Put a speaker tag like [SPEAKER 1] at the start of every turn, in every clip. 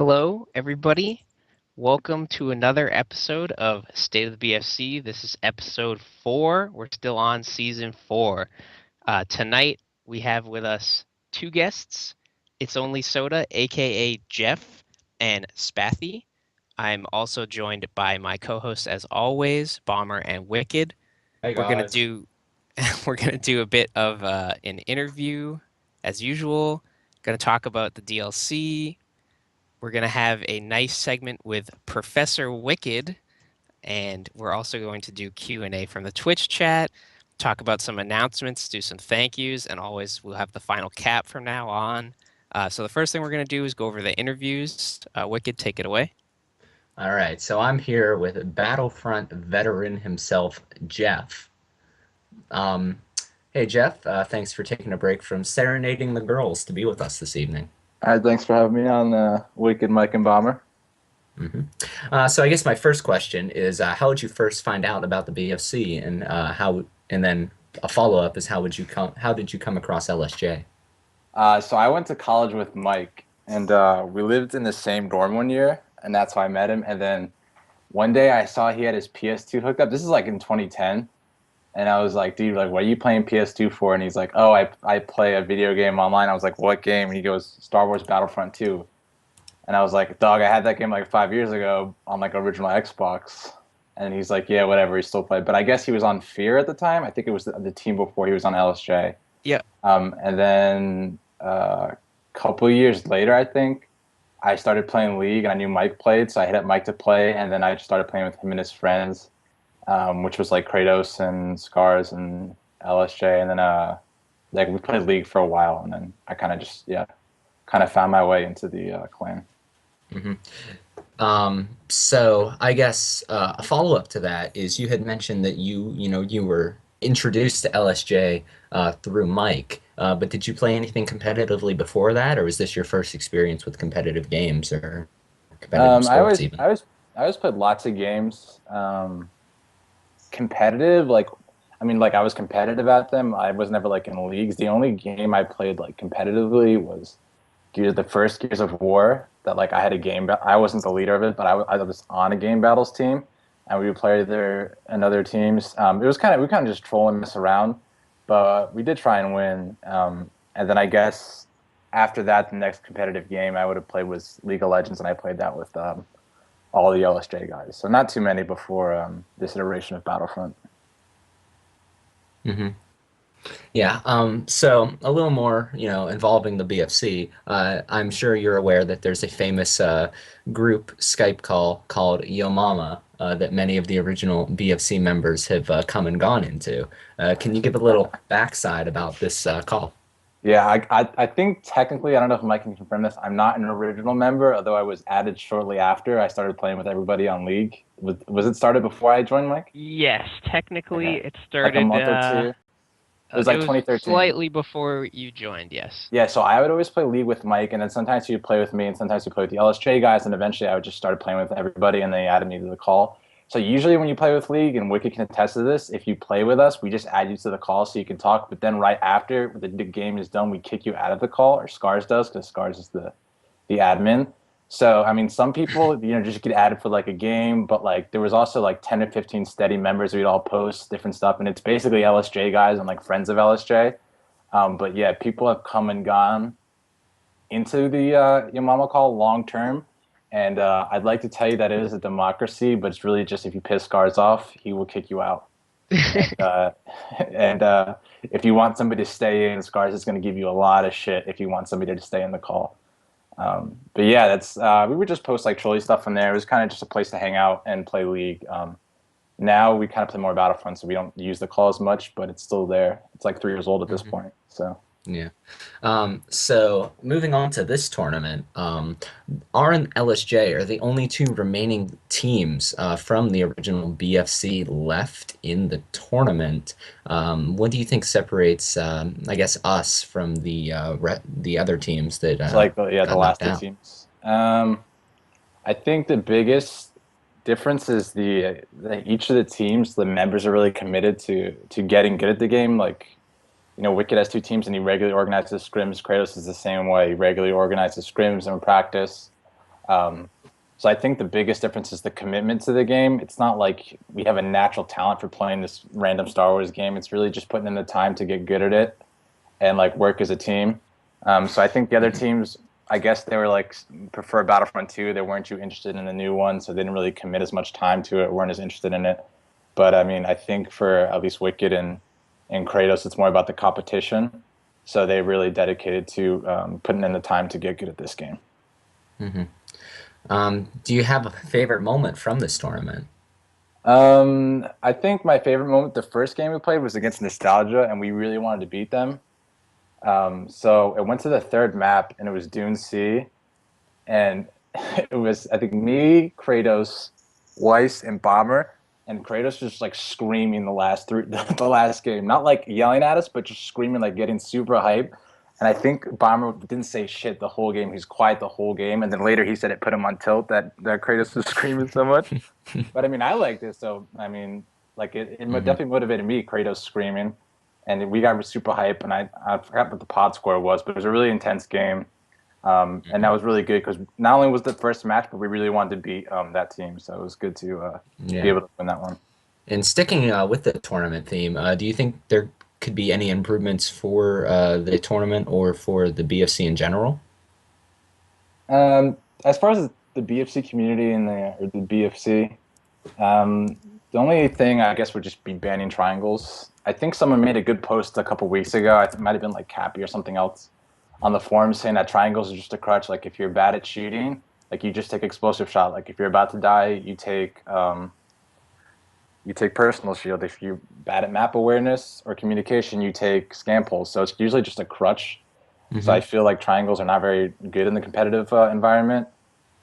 [SPEAKER 1] Hello, everybody. Welcome to another episode of State of the BFC. This is episode 4. We're still on season 4. Tonight, we have with us two guests. It's Only Soda, aka Jeff and Spathi. I'm also joined by my co-hosts, as always, Bomber and Wicked.
[SPEAKER 2] Hey
[SPEAKER 1] We're gonna
[SPEAKER 2] guys.
[SPEAKER 1] do we're gonna do a bit of an interview, as usual. Gonna talk about the DLC. We're going to have a nice segment with Professor Wicked, and we're also going to do Q&A from the Twitch chat, talk about some announcements, do some thank yous, and always we'll have the final cap from now on. So the first thing we're going to do is go over the interviews. Wicked, take it away.
[SPEAKER 2] All right, so I'm here with Battlefront veteran himself, Jeff. Um, hey Jeff, thanks for taking a break from serenading the girls to be with us this evening.
[SPEAKER 3] All right, thanks for having me on Wicked Mike and Bomber.
[SPEAKER 2] hmm So I guess my first question is, how would you first find out about the BFC, and and then a follow-up is how did you come across LSJ?
[SPEAKER 3] So I went to college with Mike, and we lived in the same dorm one year, and that's how I met him. And then one day I saw he had his PS2 hooked up. This is like in 2010, and I was like, dude, like, what are you playing PS2 for? And he's like, oh, I play a video game online. I was like, what game? And he goes, Star Wars Battlefront 2. And I was like, dog, I had that game like 5 years ago on like original Xbox. And he's like, yeah, whatever. He still played. But I guess he was on Fear at the time. I think it was the team before he was on LSJ.
[SPEAKER 1] Yeah.
[SPEAKER 3] And then a couple years later, I think, I started playing League, and I knew Mike played. So I hit up Mike to play. And then I just started playing with him and his friends, which was like Kratos and Scars and LSJ. And then like we played League for a while. And then I kind of just, yeah, kind of found my way into the clan.
[SPEAKER 2] hmm So I guess a follow-up to that is you had mentioned that you were introduced to LSJ through Mike, but did you play anything competitively before that, or was this your first experience with competitive games or competitive
[SPEAKER 3] Um, I
[SPEAKER 2] sports
[SPEAKER 3] always,
[SPEAKER 2] even?
[SPEAKER 3] I always, I always played lots of games. Competitive, like, I mean, like I was competitive at them. I was never like in leagues. The only game I played like competitively was the first Gears of War. That like I had a game. I wasn't the leader of it, but I was on a game battles team, and we would play there and other teams. It was kind of we kind of just troll and mess around, but we did try and win. And then I guess after that, the next competitive game I would have played was League of Legends, and I played that with all the LSJ guys. So not too many before this iteration of Battlefront.
[SPEAKER 2] hmm Yeah, so a little more, involving the BFC. I'm sure you're aware that there's a famous group Skype call called Yo Mama that many of the original BFC members have come and gone into. Can you give a little backside about this call?
[SPEAKER 3] Yeah, I think technically, I don't know if Mike can confirm this. I'm not an original member, although I was added shortly after I started playing with everybody on League. Was it started before I joined, Mike?
[SPEAKER 1] Yes, technically
[SPEAKER 3] Okay,
[SPEAKER 1] it
[SPEAKER 3] like a
[SPEAKER 1] started.
[SPEAKER 3] month or two. It was
[SPEAKER 1] It
[SPEAKER 3] like
[SPEAKER 1] was
[SPEAKER 3] 2013.
[SPEAKER 1] slightly before you joined. Yes.
[SPEAKER 3] Yeah, so I would always play League with Mike, and then sometimes he'd play with me, and sometimes he'd play with the LSJ guys, and eventually I would just start playing with everybody, and they added me to the call. So usually when you play with League, and Wicked can attest to this, if you play with us, we just add you to the call so you can talk, but then right after the game is done, we kick you out of the call, or Scars does, because Scars is the admin. So, I mean, some people, just get added for like a game, but like there was also like 10 to 15 steady members. We'd all post different stuff, and it's basically LSJ guys and like friends of LSJ. But yeah, people have come and gone into the Yamama call long term. And I'd like to tell you that it is a democracy, but it's really just if you piss Scars off, he will kick you out. And, if you want somebody to stay in, Scars is going to give you a lot of shit if you want somebody to stay in the call. But yeah, that's we would just post like trolley stuff in there. It was kind of just a place to hang out and play League. Now we kind of play more Battlefront, so we don't use the call as much, but it's still there. It's like 3 years old at this
[SPEAKER 2] Mhm.
[SPEAKER 3] point. So
[SPEAKER 2] Yeah. So moving on to this tournament, R and LSJ are the only two remaining teams from the original BFC left in the tournament. What do you think separates, I guess, us from the other teams that
[SPEAKER 3] it's like the
[SPEAKER 2] got knocked
[SPEAKER 3] last two
[SPEAKER 2] out?
[SPEAKER 3] teams. I think the biggest difference is the each of the teams, the members are really committed to getting good at the game. Like, Wicked has two teams and he regularly organizes scrims. Kratos is the same way. He regularly organizes scrims and practice. Um, so I think the biggest difference is the commitment to the game. It's not like we have a natural talent for playing this random Star Wars game. It's really just putting in the time to get good at it and like work as a team. So I think the other teams, I guess they were like prefer Battlefront 2. They weren't too interested in the new one, so they didn't really commit as much time to it, weren't as interested in it. But I mean, I think for at least Wicked and Kratos, it's more about the competition. So they really dedicated to putting in the time to get good at this game.
[SPEAKER 2] Hmm. Do you have a favorite moment from this tournament?
[SPEAKER 3] I think my favorite moment, the first game we played was against Nostalgia, and we really wanted to beat them. So it went to the third map, and it was Dune Sea, and it was I think me, Kratos, Weiss, and Bomber, and Kratos just like screaming the last three, the last game, not like yelling at us, but just screaming, like getting super hype. And I think Bomber didn't say shit the whole game. He's quiet the whole game, and then later he said it put him on tilt that Kratos was screaming so much. But I mean, I liked it, so I mean, like it
[SPEAKER 2] Hmm.
[SPEAKER 3] definitely motivated me, Kratos screaming, and we got super hype. And I forgot what the pod score was, but it was a really intense game. And that was really good because not only was the first match, but we really wanted to beat that team. So it was good to be
[SPEAKER 2] Yeah.
[SPEAKER 3] able to win that one.
[SPEAKER 2] And sticking with the tournament theme, do you think there could be any improvements for the tournament or for the BFC in general?
[SPEAKER 3] As far as the BFC community and the BFC, um, the only thing I guess would just be banning triangles. I think someone made a good post a couple weeks ago. It might have been like Cappy or something else on the forum saying that triangles are just a crutch. Like if you're bad at shooting, like you just take explosive shot. Like if you're about to die, you take personal shield. If you're bad at map awareness or communication, you take scan pulse. So it's usually just a crutch. So I
[SPEAKER 2] Hmm.
[SPEAKER 3] feel like triangles are not very good in the competitive environment.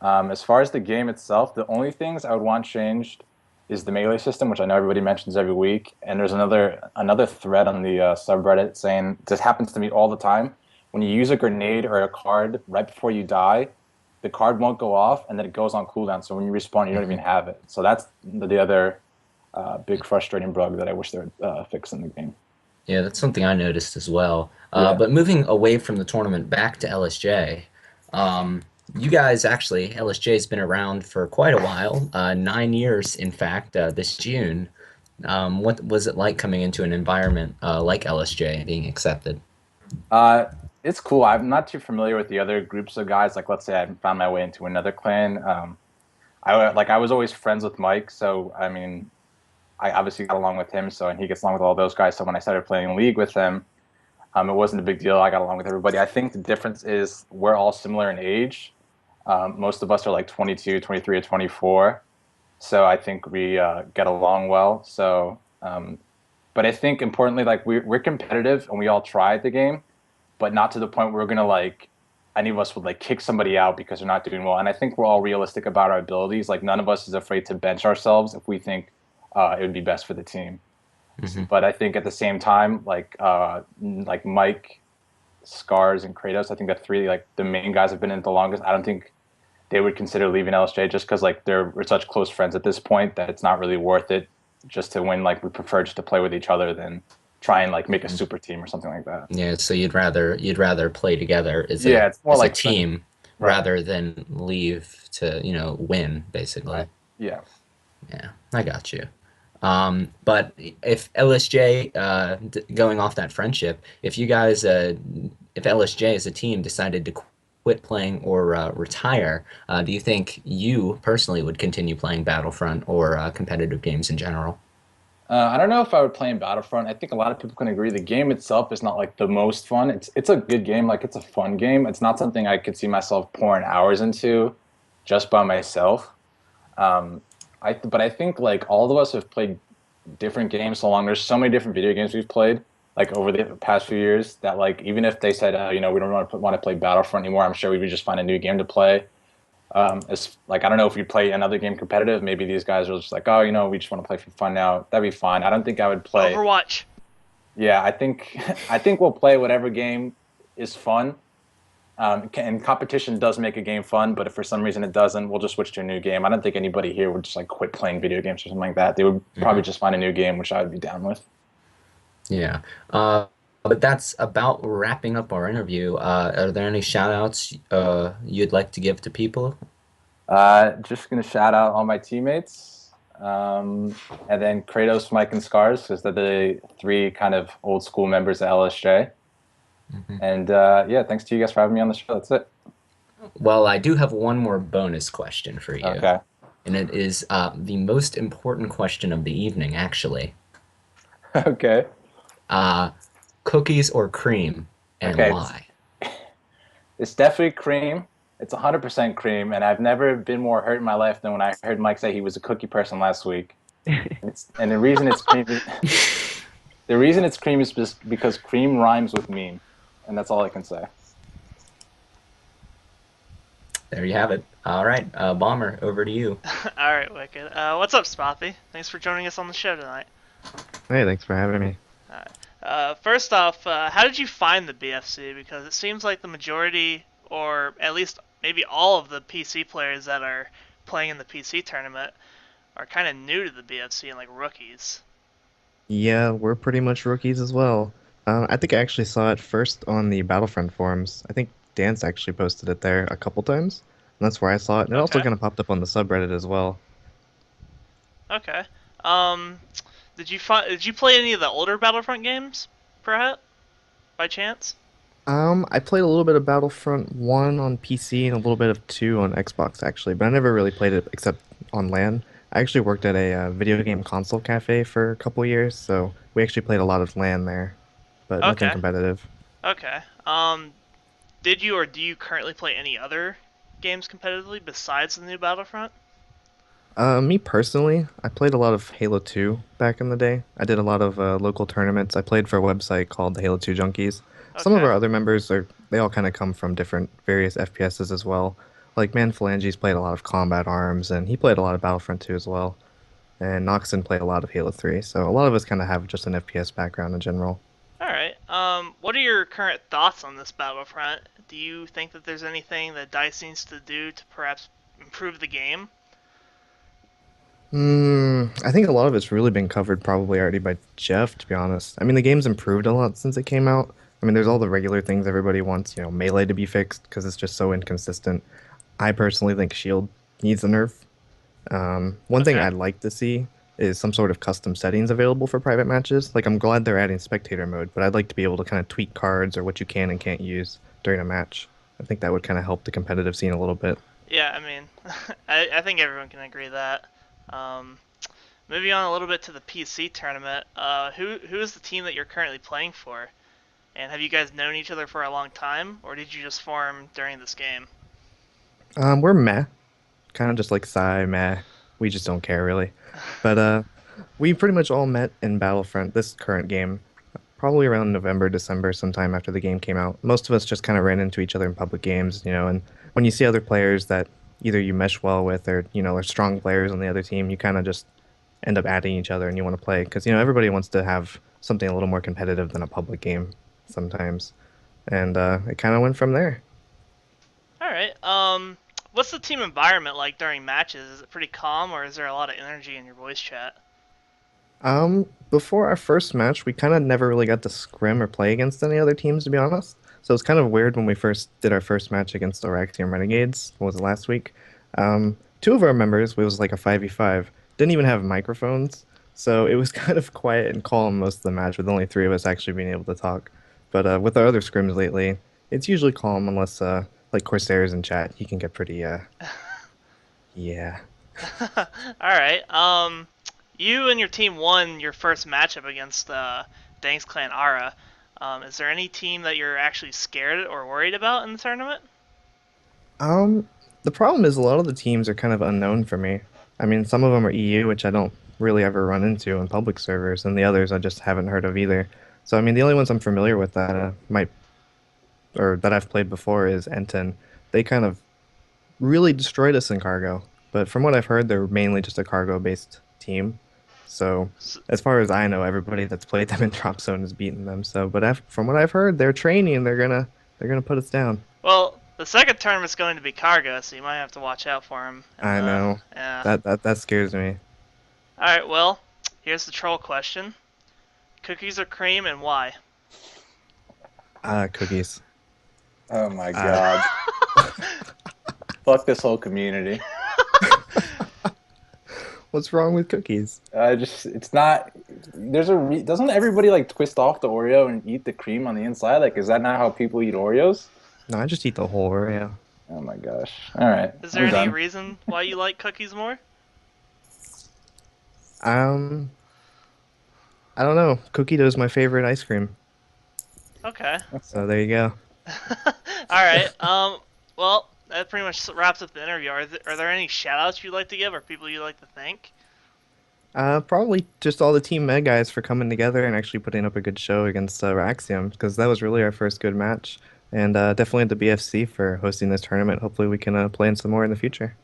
[SPEAKER 3] As far as the game itself, the only things I would want changed is the melee system, which I know everybody mentions every week. And there's another thread on the subreddit saying this happens to me all the time. When you use a grenade or a card right before you die, the card won't go off, and then it goes on cooldown. So when you respawn, you don't even
[SPEAKER 2] Hmm.
[SPEAKER 3] have it. So that's the other big frustrating bug that I wish they would fix in the game.
[SPEAKER 2] Yeah, that's something I noticed as well.
[SPEAKER 3] Yeah.
[SPEAKER 2] But moving away from the tournament back to LSJ, um, you guys actually, LSJ has been around for quite a while, 9 years, in fact, this June. What was it like coming into an environment like LSJ being accepted?
[SPEAKER 3] Uh, it's cool. I'm not too familiar with the other groups of guys. Like, let's say I found my way into another clan. I was always friends with Mike, so I mean, I obviously got along with him. So and he gets along with all those guys. So when I started playing League with him, it wasn't a big deal. I got along with everybody. I think the difference is we're all similar in age. Most of us are like 22, 23, or 24. So I think we get along well. But I think importantly, like we're competitive and we all try at the game, but not to the point where we're gonna like any of us would like kick somebody out because they're not doing well. And I think we're all realistic about our abilities. Like none of us is afraid to bench ourselves if we think it would be best for the team.
[SPEAKER 2] Hmm.
[SPEAKER 3] But I think at the same time, like Mike, Scars, and Kratos, I think the three like the main guys have been in it the longest. I don't think they would consider leaving LSJ just because like we're such close friends at this point that it's not really worth it just to win. Like we prefer just to play with each other than try and like make a super team or something like that.
[SPEAKER 2] Yeah, so you'd rather play together
[SPEAKER 3] Yeah, it's more
[SPEAKER 2] as a
[SPEAKER 3] like friends.
[SPEAKER 2] team
[SPEAKER 3] Right.
[SPEAKER 2] rather than leave to, win,
[SPEAKER 3] Right.
[SPEAKER 2] basically.
[SPEAKER 3] Yeah.
[SPEAKER 2] Yeah, I got you. But if LSJ, going off that friendship, if LSJ as a team decided to quit playing or retire, do you think you personally would continue playing Battlefront or competitive games in general?
[SPEAKER 3] I don't know if I would play in Battlefront. I think a lot of people can agree the game itself is not like the most fun. It's a good game, like it's a fun game. It's not something I could see myself pouring hours into just by myself. Um, but I think like all of us have played different games so long. There's so many different video games we've played like over the past few years that like even if they said we don't want to play Battlefront anymore, I'm sure we would just find a new game to play. It's like I don't know if you play another game competitive, maybe these guys are just like, oh, we just want to play for fun now. That'd be fine. I don't think I would play.
[SPEAKER 4] Overwatch.
[SPEAKER 3] Yeah, I think I think we'll play whatever game is fun. And competition does make a game fun, but if for some reason it doesn't, we'll just switch to a new game. I don't think anybody here would just like quit playing video games or something like that. They would
[SPEAKER 2] Hmm.
[SPEAKER 3] probably just find a new game, which I would be down with.
[SPEAKER 2] Yeah. But that's about wrapping up our interview. Are there any shout outs you'd like to give to people?
[SPEAKER 3] Just gonna shout out all my teammates, and then Kratos, Mike, and Scars, because they're the three kind of old school members of LSJ.
[SPEAKER 2] Mhm.
[SPEAKER 3] And yeah, thanks to you guys for having me on the show. That's it.
[SPEAKER 2] Well, I do have one more bonus question for you,
[SPEAKER 3] Okay.
[SPEAKER 2] and it is the most important question of the evening, actually.
[SPEAKER 3] Okay.
[SPEAKER 2] Uh, Cookies or cream, and
[SPEAKER 3] Okay.
[SPEAKER 2] why?
[SPEAKER 3] It's definitely cream. It's 100% cream, and I've never been more hurt in my life than when I heard Mike say he was a cookie person last week. And the reason it's cream, the reason it's cream is just because cream rhymes with meme, and that's all I can say.
[SPEAKER 2] There you have it. All right, Bomber, over to you.
[SPEAKER 4] All right, Wicked. What's up, Spathi? Thanks for joining us on the show tonight.
[SPEAKER 5] Hey, thanks for having me.
[SPEAKER 4] First off, how did you find the BFC? Because it seems like the majority, or at least maybe all of the PC players that are playing in the PC tournament are kind of new to the BFC and like rookies.
[SPEAKER 5] Yeah, we're pretty much rookies as well. I think I actually saw it first on the Battlefront forums. I think Dance actually posted it there a couple times, and that's where I saw it. And it also
[SPEAKER 4] Okay.
[SPEAKER 5] kind of popped up on the subreddit as well.
[SPEAKER 4] Okay. Um, did you play any of the older Battlefront games, perhaps, by chance?
[SPEAKER 5] I played a little bit of Battlefront 1 on PC and a little bit of 2 on Xbox actually, but I never really played it except on LAN. I actually worked at a video game console cafe for a couple years, so we actually played a lot of LAN there, but nothing
[SPEAKER 4] Okay.
[SPEAKER 5] competitive.
[SPEAKER 4] Okay. Did you or do you currently play any other games competitively besides the new Battlefront?
[SPEAKER 5] Me personally, I played a lot of Halo 2 back in the day. I did a lot of local tournaments. I played for a website called the Halo 2 Junkies. Some of
[SPEAKER 4] Okay.
[SPEAKER 5] our other members they all kind of come from different various FPSs as well. Like Man Phalanges played a lot of Combat Arms, and he played a lot of Battlefront 2 as well. And Noxon played a lot of Halo 3. So a lot of us kind of have just an FPS background in general.
[SPEAKER 4] All right. What are your current thoughts on this Battlefront? Do you think that there's anything that DICE needs to do to perhaps improve the game?
[SPEAKER 5] I think a lot of it's really been covered probably already by Jeff, to be honest. I mean, the game's improved a lot since it came out. I mean, there's all the regular things everybody wants, melee to be fixed because it's just so inconsistent. I personally think Shield needs a nerf. One thing
[SPEAKER 4] Okay.
[SPEAKER 5] I'd like to see is some sort of custom settings available for private matches. Like, I'm glad they're adding spectator mode, but I'd like to be able to kind of tweak cards or what you can and can't use during a match. I think that would kind of help the competitive scene a little bit.
[SPEAKER 4] Yeah, I mean, I think everyone can agree that. Um, Moving on a little bit to the PC tournament, who is the team that you're currently playing for? And have you guys known each other for a long time, or did you just form during this game?
[SPEAKER 5] We're meh, kind of just like Psy, meh. We just don't care really. But we pretty much all met in Battlefront, this current game, probably around November, December, sometime after the game came out. Most of us just kind of ran into each other in public games, and when you see other players that either you mesh well with or, are strong players on the other team, you kind of just end up adding each other and you want to play. Because, everybody wants to have something a little more competitive than a public game sometimes. And it kind of went from there.
[SPEAKER 4] All right. What's the team environment like during matches? Is it pretty calm, or is there a lot of energy in your voice chat?
[SPEAKER 5] Before our first match, we kind of never really got to scrim or play against any other teams, to be honest. So it's kind of weird when we first did our first match against Oraxium Renegades. What was it, last week? Two of our members, it was like a 5v5, didn't even have microphones. So it was kind of quiet and calm most of the match, with only three of us actually being able to talk. But with our other scrims lately, it's usually calm unless, like Corsair's in chat, he can get pretty, yeah.
[SPEAKER 4] All right. You and your team won your first matchup against Dang's Clan Ara. Is there any team that you're actually scared or worried about in the tournament?
[SPEAKER 5] Um, the problem is a lot of the teams are kind of unknown for me. I mean, some of them are EU, which I don't really ever run into in public servers, and the others I just haven't heard of either. So, I mean, the only ones I'm familiar with that might or that I've played before is Enten. They kind of really destroyed us in cargo, but from what I've heard, they're mainly just a cargo-based team. So,
[SPEAKER 4] S-
[SPEAKER 5] as far as I know, everybody that's played them in Drop Zone has beaten them. So, but from what I've heard, they're training. They're gonna put us down.
[SPEAKER 4] Well, the second tournament's going to be Cargo, so you might have to watch out for him.
[SPEAKER 5] I know.
[SPEAKER 4] Yeah.
[SPEAKER 5] That scares me.
[SPEAKER 4] All right. Well, here's the troll question: cookies or cream, and why?
[SPEAKER 5] Cookies.
[SPEAKER 3] Oh my
[SPEAKER 5] Uh,
[SPEAKER 3] god. Fuck this whole community.
[SPEAKER 5] What's wrong with cookies?
[SPEAKER 3] It's not. Doesn't everybody like twist off the Oreo and eat the cream on the inside? Like, is that not how people eat Oreos?
[SPEAKER 5] No, I just eat the whole Oreo.
[SPEAKER 3] Oh my gosh! All right,
[SPEAKER 4] Is there
[SPEAKER 3] I'm
[SPEAKER 4] any
[SPEAKER 3] done.
[SPEAKER 4] reason why you like cookies more?
[SPEAKER 5] Um, I don't know. Cookie dough is my favorite ice cream.
[SPEAKER 4] Okay.
[SPEAKER 5] So there you go.
[SPEAKER 4] All right. Well, that pretty much wraps up the interview. Are there any shout outs you'd like to give or people you'd like to thank?
[SPEAKER 5] Probably just all the Team Med guys for coming together and actually putting up a good show against Raxium, because that was really our first good match. And definitely the BFC for hosting this tournament. Hopefully we can play in some more in the future.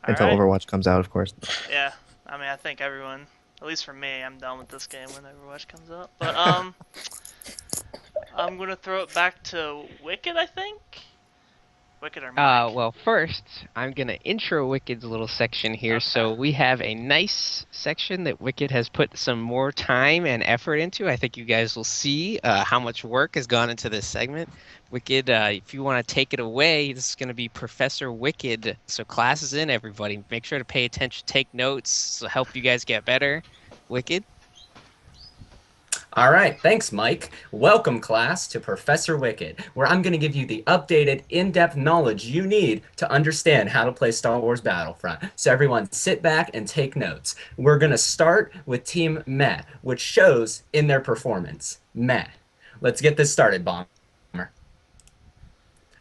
[SPEAKER 4] All
[SPEAKER 5] Until
[SPEAKER 4] right.
[SPEAKER 5] Overwatch comes out, of course.
[SPEAKER 4] Yeah. I mean, I think everyone, at least for me, I'm done with this game when Overwatch comes out. But I'm gonna throw it back to Wicked, I think. Wicked or Mike?
[SPEAKER 1] Well, first, I'm going to intro Wicked's little section here. So we have a nice section that Wicked has put some more time and effort into. I think you guys will see how much work has gone into this segment. Wicked, if you want to take it away, this is going to be Professor Wicked. So class is in, everybody. Make sure to pay attention, take notes, to help you guys get better. Wicked?
[SPEAKER 2] All right, thanks, Mike. Welcome, class, to Professor Wicked, where I'm going to give you the updated, in-depth knowledge you need to understand how to play Star Wars Battlefront. So everyone sit back and take notes. We're going to start with Team Meh, which shows in their performance. Meh. Let's get this started, Bomber.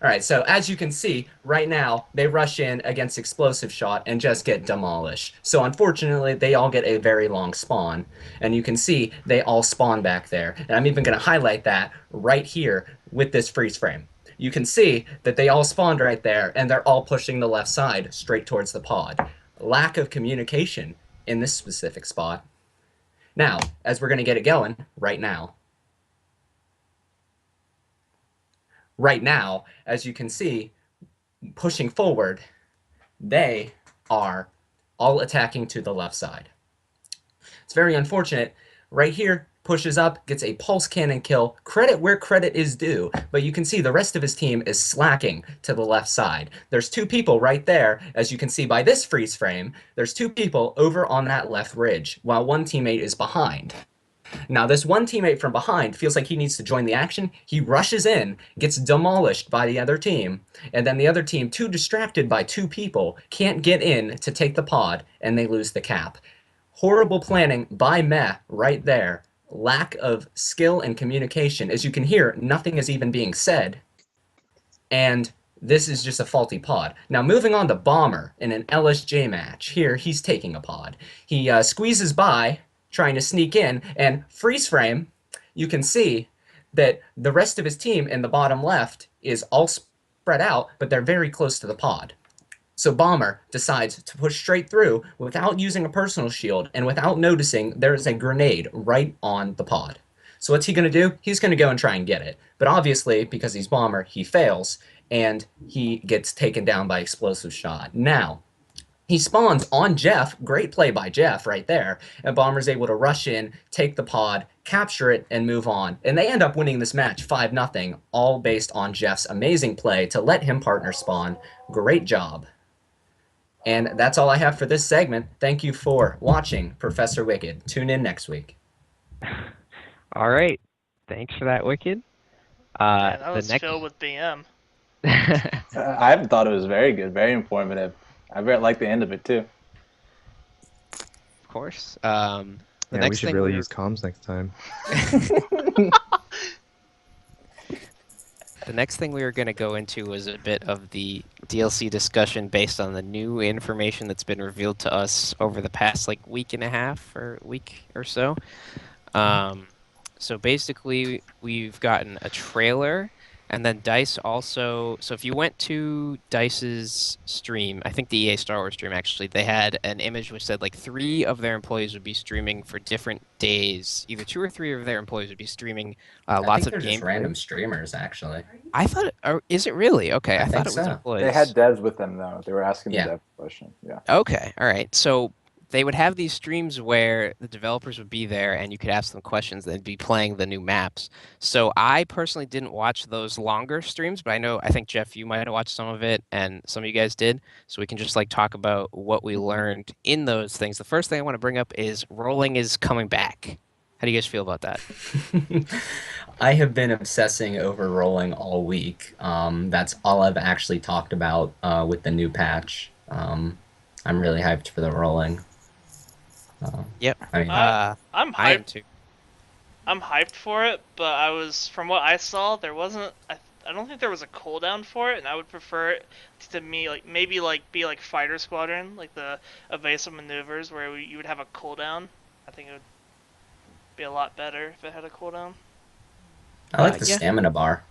[SPEAKER 2] All right, so as you can see, right now, they rush in against Explosive Shot and just get demolished. So unfortunately, they all get a very long spawn. And you can see they all spawn back there. And I'm even going to highlight that right here with this freeze frame. You can see that they all spawned right there, and they're all pushing the left side straight towards the pod. Lack of communication in this specific spot. Now, as we're going to get it going right now, as you can see, pushing forward, they are all attacking to the left side. It's very unfortunate. Right here, pushes up, gets a pulse cannon kill. Credit where credit is due, but you can see the rest of his team is slacking to the left side. There's two people right there, as you can see by this freeze frame. There's two people over on that left ridge, while one teammate is behind. Now, this one teammate from behind feels like he needs to join the action. He rushes in, gets demolished by the other team, and then the other team, too distracted by two people, can't get in to take the pod, and they lose the cap. Horrible planning by Meh right there. Lack of skill and communication. As you can hear, nothing is even being said. And this is just a faulty pod. Now, moving on to Bomber in an LSJ match. Here, he's taking a pod. He squeezes by, trying to sneak in, and freeze frame, you can see that the rest of his team in the bottom left is all spread out, but they're very close to the pod. So Bomber decides to push straight through without using a personal shield and without noticing there is a grenade right on the pod. So what's he going to do? He's going to go and try and get it. But obviously, because he's Bomber, he fails, and he gets taken down by Explosive Shot. Now, he spawns on Jeff. Great play by Jeff right there. And Bomber's able to rush in, take the pod, capture it, and move on. And they end up winning this match 5-0, all based on Jeff's amazing play to let him partner spawn. Great job. And that's all I have for this segment. Thank you for watching Professor Wicked. Tune in next week.
[SPEAKER 1] All right. Thanks for that, Wicked.
[SPEAKER 4] Yeah, that
[SPEAKER 1] the
[SPEAKER 4] was
[SPEAKER 1] next...
[SPEAKER 4] filled with BM.
[SPEAKER 3] I thought it was very good, very informative. I very like the end of it too.
[SPEAKER 1] Of course.
[SPEAKER 5] Yeah, we should really use comms next time.
[SPEAKER 1] The next thing we were going to go into was a bit of the DLC discussion based on the new information that's been revealed to us over the past week and a half or week or so. So basically, we've gotten a trailer, and then DICE also. So if you went to DICE's stream, I think the EA Star Wars stream actually, they had an image which said 3 of their employees would be streaming for different days. Either 2 or 3 of their employees would be streaming lots of
[SPEAKER 2] they're
[SPEAKER 1] gameplay.
[SPEAKER 2] just random streamers, actually.
[SPEAKER 1] I thought, is it really? Okay, I thought it was
[SPEAKER 2] so.
[SPEAKER 1] employees.
[SPEAKER 3] They had devs with them though. They were asking
[SPEAKER 2] Yeah.
[SPEAKER 3] the dev question. Yeah.
[SPEAKER 1] Okay, all right. So they would have these streams where the developers would be there and you could ask them questions. They'd be playing the new maps. So I personally didn't watch those longer streams, but I think Jeff, you might have watched some of it and some of you guys did. So we can just like talk about what we learned in those things. The first thing I want to bring up is rolling is coming back. How do you guys feel about that?
[SPEAKER 2] I have been obsessing over rolling all week. That's all I've actually talked about with the new patch. I'm really hyped for the rolling. Uh,
[SPEAKER 1] Yep.
[SPEAKER 2] I mean,
[SPEAKER 4] I'm
[SPEAKER 1] I am
[SPEAKER 4] hyped.
[SPEAKER 1] too.
[SPEAKER 4] I'm hyped for it, but from what I saw, there wasn't. I don't think there was a cooldown for it, and I would prefer it to me like maybe like be like Fighter Squadron, like the evasive maneuvers where you would have a cooldown. I think it would be a lot better if it had a cooldown.
[SPEAKER 2] I like the
[SPEAKER 1] Yeah.
[SPEAKER 2] stamina bar.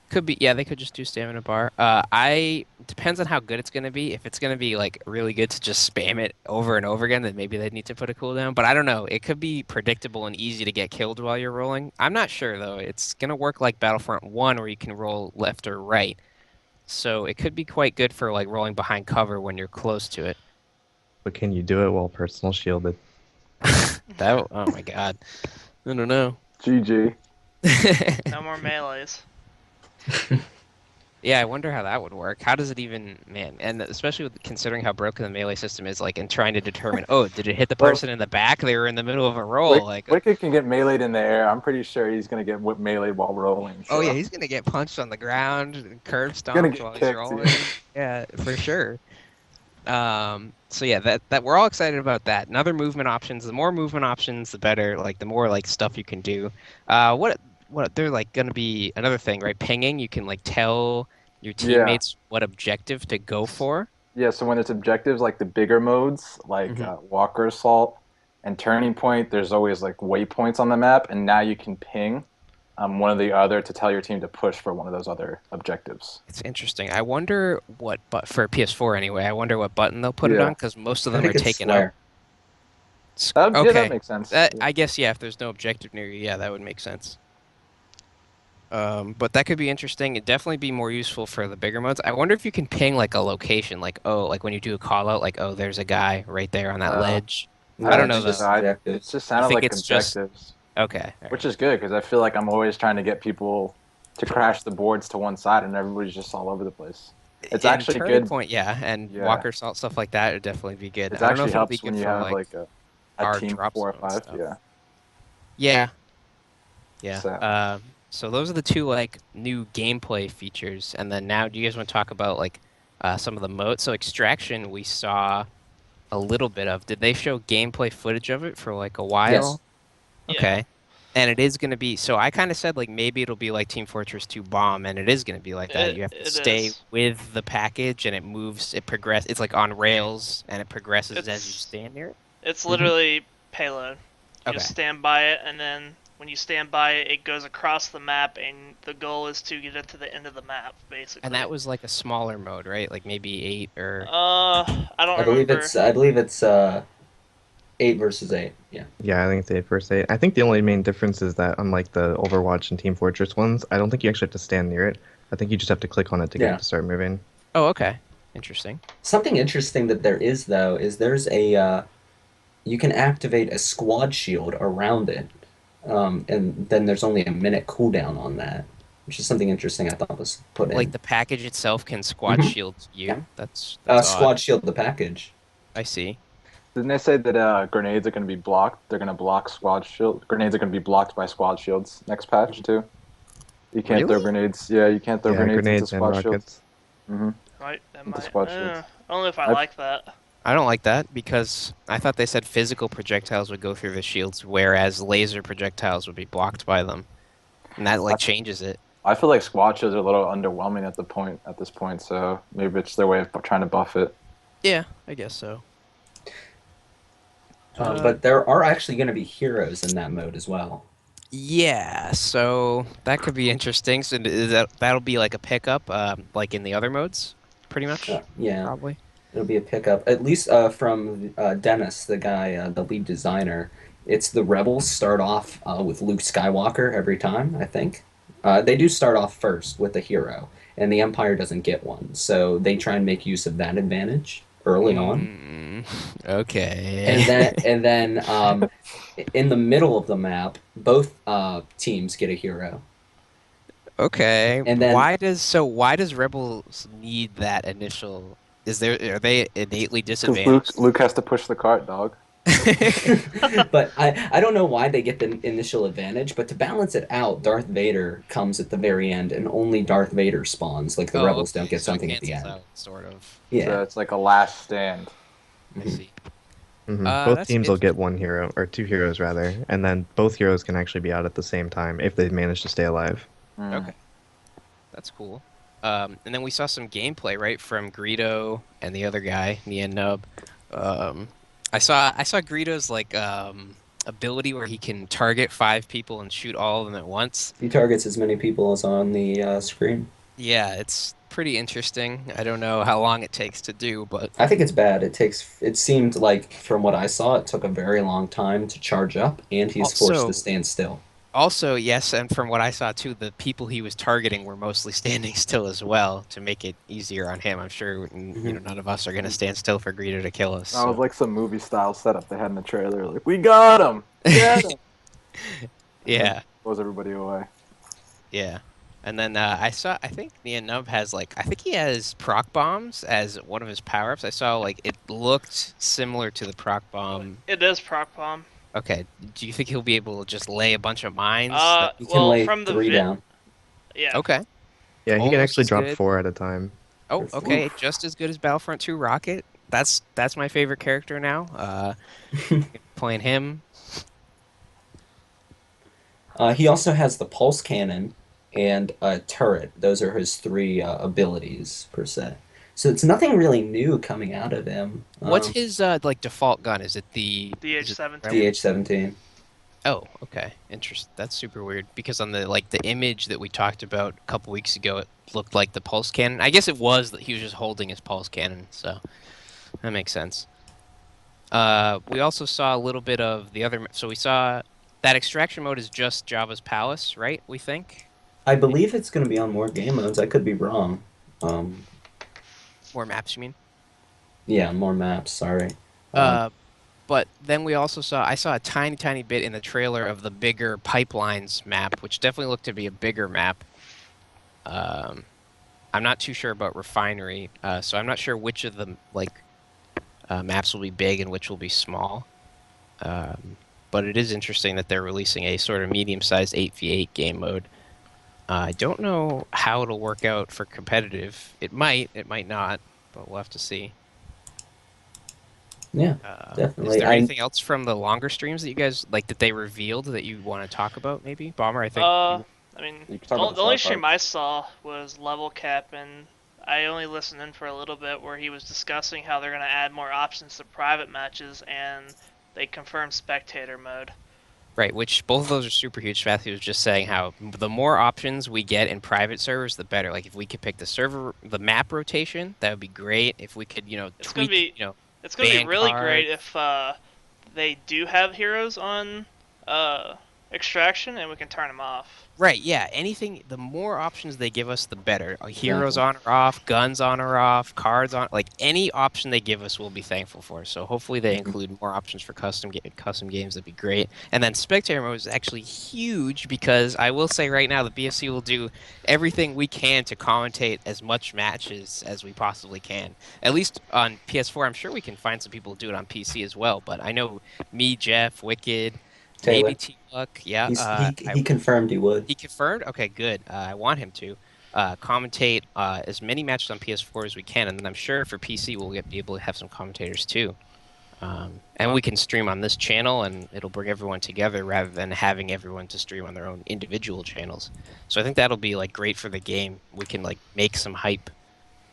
[SPEAKER 1] Could be, yeah, they could just do stamina bar. I depends on how good it's gonna be. If it's gonna be like really good to just spam it over and over again, then maybe they'd need to put a cooldown. But I don't know. It could be predictable and easy to get killed while you're rolling. I'm not sure though. It's gonna work like Battlefront 1 where you can roll left or right. So it could be quite good for like rolling behind cover when you're close to it.
[SPEAKER 5] But can you do it while personal shielded?
[SPEAKER 1] That, oh my God. I don't know.
[SPEAKER 3] GG.
[SPEAKER 4] No more melees.
[SPEAKER 1] Yeah, I wonder how that would work. How does it even, man, and especially with considering how broken the melee system is, like, and trying to determine, oh, did it hit the
[SPEAKER 3] Well,
[SPEAKER 1] person in the back? They were in the middle of a roll. Like,
[SPEAKER 3] Wicked can get meleeed in the air. I'm pretty sure he's gonna get meleeed while rolling.
[SPEAKER 1] oh yeah,
[SPEAKER 3] So.
[SPEAKER 1] he's gonna get punched on the ground, curb
[SPEAKER 3] Gonna
[SPEAKER 1] stomped
[SPEAKER 3] get
[SPEAKER 1] while he's
[SPEAKER 3] kicked.
[SPEAKER 1] rolling. Yeah, for sure. So yeah, that we're all excited about that. And other movement options, the more movement options, the better. Like the more like stuff you can do. What they're like gonna be another thing, right? Pinging, you can like tell your
[SPEAKER 3] Yeah.
[SPEAKER 1] teammates what objective to go for.
[SPEAKER 3] Yeah, so when there's objectives like the bigger modes, like
[SPEAKER 1] Hmm.
[SPEAKER 3] Walker Assault and Turning Point, there's always like waypoints on the map, and now you can ping one or the other to tell your team to push for one of those other objectives.
[SPEAKER 1] It's interesting. I wonder what, but for PS4 anyway, I wonder what button they'll put it on
[SPEAKER 3] Yeah,
[SPEAKER 1] because most of
[SPEAKER 2] I
[SPEAKER 1] them are
[SPEAKER 2] think it's
[SPEAKER 1] taken up.
[SPEAKER 2] square.
[SPEAKER 3] yeah, that
[SPEAKER 1] Okay,
[SPEAKER 3] makes sense.
[SPEAKER 1] that
[SPEAKER 3] Yeah.
[SPEAKER 1] I guess yeah. If there's no objective near you, yeah, that would make sense. But that could be interesting. It'd definitely be more useful for the bigger modes. I wonder if you can ping like a location, like oh, like when you do a call out, like oh, there's a guy right there on that
[SPEAKER 3] Uh,
[SPEAKER 1] ledge.
[SPEAKER 3] I
[SPEAKER 1] I
[SPEAKER 2] No,
[SPEAKER 1] don't
[SPEAKER 3] don't
[SPEAKER 1] know
[SPEAKER 2] it's
[SPEAKER 3] think
[SPEAKER 1] though.
[SPEAKER 3] so.
[SPEAKER 2] just
[SPEAKER 3] It
[SPEAKER 2] objectives.
[SPEAKER 3] just
[SPEAKER 1] You
[SPEAKER 3] sounded
[SPEAKER 1] think
[SPEAKER 3] like
[SPEAKER 1] it's just
[SPEAKER 3] objectives,
[SPEAKER 1] okay? All right.
[SPEAKER 3] which is good because I feel like I'm always trying to get people to crash the boards to one side, and everybody's just all over the place. It's
[SPEAKER 1] And
[SPEAKER 3] actually
[SPEAKER 1] turning
[SPEAKER 3] good.
[SPEAKER 1] point, yeah, and
[SPEAKER 3] Yeah,
[SPEAKER 1] Walker Salt stuff like that would definitely be good.
[SPEAKER 3] it
[SPEAKER 1] I don't know
[SPEAKER 3] actually
[SPEAKER 1] if it'll be
[SPEAKER 3] helps when
[SPEAKER 1] good
[SPEAKER 3] you
[SPEAKER 1] for
[SPEAKER 3] have
[SPEAKER 1] like
[SPEAKER 3] like a
[SPEAKER 1] our
[SPEAKER 3] team of
[SPEAKER 1] drop
[SPEAKER 3] 4 or
[SPEAKER 1] zone
[SPEAKER 3] 5.
[SPEAKER 1] stuff.
[SPEAKER 3] Yeah.
[SPEAKER 1] Yeah, yeah.
[SPEAKER 3] So
[SPEAKER 1] So those are the two like new gameplay features, and then now, do you guys want to talk about like some of the modes? So Extraction, we saw a little bit of. Did they show gameplay footage of it for like a
[SPEAKER 2] Yes.
[SPEAKER 1] while?
[SPEAKER 4] Yeah.
[SPEAKER 1] Okay. And it is going to be, so I kind of said like maybe it'll be like Team Fortress 2 Bomb, and it is going to be like that.
[SPEAKER 4] It
[SPEAKER 1] You have to
[SPEAKER 4] it
[SPEAKER 1] stay
[SPEAKER 4] is.
[SPEAKER 1] with the package, and it moves, it progress. It's like on rails, and it progresses as you
[SPEAKER 4] It's
[SPEAKER 1] stand near it.
[SPEAKER 4] it's
[SPEAKER 2] Hmm.
[SPEAKER 4] literally payload. You just
[SPEAKER 1] Okay.
[SPEAKER 4] stand by it, and then when you stand by it, it goes across the map, and the goal is to get it to the end of the map, basically.
[SPEAKER 1] And that was like a smaller mode, right? Like maybe 8 or.
[SPEAKER 4] I don't
[SPEAKER 2] I believe
[SPEAKER 4] remember.
[SPEAKER 2] it's I believe it's 8 versus 8. Yeah.
[SPEAKER 5] Yeah, I think it's 8 versus 8. I think the only main difference is that unlike the Overwatch and Team Fortress ones, I don't think you actually have to stand near it. I think you just have to click on it to get
[SPEAKER 2] Yeah.
[SPEAKER 5] it to start moving.
[SPEAKER 1] Oh, okay. Interesting.
[SPEAKER 2] Something interesting that there is though is there's you can activate a squad shield around it, and then there's only a minute cooldown on that, which is something interesting I thought was put
[SPEAKER 1] Like
[SPEAKER 2] in.
[SPEAKER 1] the package itself can squad
[SPEAKER 2] Mhm.
[SPEAKER 1] shield
[SPEAKER 2] Yeah.
[SPEAKER 1] you. That's odd.
[SPEAKER 2] Squad shield the package.
[SPEAKER 1] I see.
[SPEAKER 3] didn't they say that grenades are going to be blocked? They're going to block squad shield. Grenades are going to be blocked by squad shields next patch too. You can't throw
[SPEAKER 1] Really?
[SPEAKER 3] grenades. Yeah, you can't throw
[SPEAKER 5] Yeah,
[SPEAKER 3] grenades into
[SPEAKER 5] grenades and
[SPEAKER 3] squad shields.
[SPEAKER 5] rockets.
[SPEAKER 3] Hmm.
[SPEAKER 4] That
[SPEAKER 3] Into
[SPEAKER 4] might.
[SPEAKER 3] squad shields.
[SPEAKER 4] I don't know if I
[SPEAKER 3] I've-
[SPEAKER 4] like that.
[SPEAKER 1] I don't like that because I thought they said physical projectiles would go through the shields, whereas laser projectiles would be blocked by them. And that like changes it.
[SPEAKER 3] I feel like squad shields are a little underwhelming at this point. So maybe it's their way of trying to buff it.
[SPEAKER 1] Yeah, I guess so.
[SPEAKER 2] But there are actually going to be heroes in that mode as well.
[SPEAKER 1] Yeah, so that could be interesting. So is that'll be like a pickup, like in the other modes, pretty much,
[SPEAKER 2] Yeah,
[SPEAKER 1] probably.
[SPEAKER 2] it'll be a pickup. At least from Dennis, the guy, the lead designer. It's the rebels start off with Luke Skywalker every time, I think. They do start off first with a hero, and the Empire doesn't get one. So they try and make use of that advantage. early on.
[SPEAKER 1] Okay.
[SPEAKER 2] And then in the middle of the map, both teams get a hero.
[SPEAKER 1] Okay.
[SPEAKER 2] And then
[SPEAKER 1] Why does Rebels need that initial? Are they innately
[SPEAKER 3] Because Luke
[SPEAKER 1] disadvantaged?
[SPEAKER 3] Luke has to push the cart, dog.
[SPEAKER 2] but I don't know why they get the initial advantage, but to balance it out, Darth Vader comes at the very end, and only Darth Vader spawns. Like the
[SPEAKER 1] Oh,
[SPEAKER 2] rebels don't
[SPEAKER 1] okay.
[SPEAKER 2] get
[SPEAKER 1] So it
[SPEAKER 2] something at the
[SPEAKER 1] cancels
[SPEAKER 2] end.
[SPEAKER 1] out, sort of.
[SPEAKER 2] Yeah.
[SPEAKER 3] So it's like a last stand.
[SPEAKER 1] I
[SPEAKER 2] Mhm.
[SPEAKER 1] see.
[SPEAKER 5] Both
[SPEAKER 1] That's
[SPEAKER 5] teams will get
[SPEAKER 1] interesting.
[SPEAKER 5] one hero, or two heroes rather, and then both heroes can actually be out at the same time if they manage to stay alive.
[SPEAKER 3] Mm.
[SPEAKER 1] Okay, that's cool. And then we saw some gameplay, right, from Greedo and the other guy, Nien Nub. Um, I saw Greedo's like ability where he can target 5 people and shoot all of them at once.
[SPEAKER 2] He targets as many people as on the screen.
[SPEAKER 1] Yeah, it's pretty interesting. I don't know how long it takes to do, but
[SPEAKER 2] I think it's bad. It seemed like from what I saw, it took a very long time to charge up, and he's forced to
[SPEAKER 1] also
[SPEAKER 2] stand still.
[SPEAKER 1] Also, yes, and from what I saw too, the people he was targeting were mostly standing still as well to make it easier on him. I'm sure,
[SPEAKER 2] Hmm.
[SPEAKER 1] none of us are gonna stand still for Greedo to kill us.
[SPEAKER 3] That was
[SPEAKER 1] So,
[SPEAKER 3] like some movie style setup they had in the trailer. Like, we got him! Get him! And then
[SPEAKER 1] yeah,
[SPEAKER 3] blows everybody away.
[SPEAKER 1] yeah. And then I think Nien Nub has like, I think he has proc bombs as one of his power-ups. I saw like it looked similar to the proc bomb.
[SPEAKER 4] It is proc bomb.
[SPEAKER 1] Okay, do you think he'll be able to just lay a bunch of mines? Like,
[SPEAKER 2] He can
[SPEAKER 4] Well,
[SPEAKER 2] lay
[SPEAKER 4] from the
[SPEAKER 2] three down.
[SPEAKER 4] yeah.
[SPEAKER 1] okay,
[SPEAKER 5] Yeah, he can
[SPEAKER 1] almost
[SPEAKER 5] actually
[SPEAKER 1] as
[SPEAKER 5] drop
[SPEAKER 1] good.
[SPEAKER 5] 4 at a time.
[SPEAKER 1] Oh,
[SPEAKER 2] Or four.
[SPEAKER 1] okay, just as good as Battlefront 2 Rocket. That's my favorite character now. Playing him.
[SPEAKER 2] He also has the pulse cannon and a turret. Those are his three abilities per se. So it's nothing really new coming out of him.
[SPEAKER 1] What's his like default gun? Is it the is it
[SPEAKER 4] DH-17.
[SPEAKER 2] DH-17.
[SPEAKER 1] Oh, okay. Interesting. That's super weird because on the like the image that we talked about a couple weeks ago, it looked like the pulse cannon. I guess it was that he was just holding his pulse cannon, so that makes sense. We also saw a little bit of the other. So we saw that extraction mode is just Java's Palace, right? We think
[SPEAKER 2] I believe it's going to be on more game modes. I could be wrong. Um,
[SPEAKER 1] more maps, you mean?
[SPEAKER 2] yeah, more maps. Sorry. Um,
[SPEAKER 1] Uh, but then we also I saw a tiny, tiny bit in the trailer of the bigger pipelines map, which definitely looked to be a bigger map. Um, I'm not too sure about refinery, so I'm not sure which of the like maps will be big and which will be small. Um, but it is interesting that they're releasing a sort of medium-sized 8v8 game mode. I don't know how it'll work out for competitive. It might not, but we'll have to see.
[SPEAKER 2] yeah,
[SPEAKER 1] Is
[SPEAKER 2] definitely.
[SPEAKER 1] there anything else from the longer streams that you guys like that they revealed that you want to talk about? Maybe Bomber. I think
[SPEAKER 4] Uh,
[SPEAKER 1] you.
[SPEAKER 4] I mean,
[SPEAKER 3] You can
[SPEAKER 4] the,
[SPEAKER 3] talk about
[SPEAKER 4] the
[SPEAKER 3] the
[SPEAKER 4] only
[SPEAKER 3] side
[SPEAKER 4] stream
[SPEAKER 3] parts.
[SPEAKER 4] I saw was Level Cap, and I only listened in for a little bit where he was discussing how they're going to add more options to private matches, and they confirmed spectator mode.
[SPEAKER 1] Right, which both of those are super huge. Spathi was just saying how the more options we get in private servers, the better. Like if we could pick the map rotation, that would be great. If we could,
[SPEAKER 4] It's gonna
[SPEAKER 1] tweak,
[SPEAKER 4] be it's gonna be
[SPEAKER 1] ban
[SPEAKER 4] really great
[SPEAKER 1] cards.
[SPEAKER 4] if they do have heroes on uh, extraction, and we can turn them off.
[SPEAKER 1] Right, yeah. Anything, the more options they give us, the better. Heroes
[SPEAKER 2] Exactly.
[SPEAKER 1] on or off, guns on or off, cards on, like any option they give us, we'll be thankful for. So hopefully they
[SPEAKER 2] Mhm.
[SPEAKER 1] include more options for custom games. That'd be great. And then spectator mode is actually huge because I will say right now the BFC will do everything we can to commentate as much matches as we possibly can. At least on PS4, I'm sure we can find some people who do it on PC as well. But I know me, Jeff, Wicked, maybe
[SPEAKER 2] Taylor.
[SPEAKER 1] T Luck, yeah.
[SPEAKER 2] He confirmed he would.
[SPEAKER 1] He confirmed? Okay, good. I want him to commentate as many matches on PS4 as we can, and then I'm sure for PC be able to have some commentators too. And we can stream on this channel, and it'll bring everyone together rather than having everyone to stream on their own individual channels. So I think that'll be like great for the game. We can like make some hype.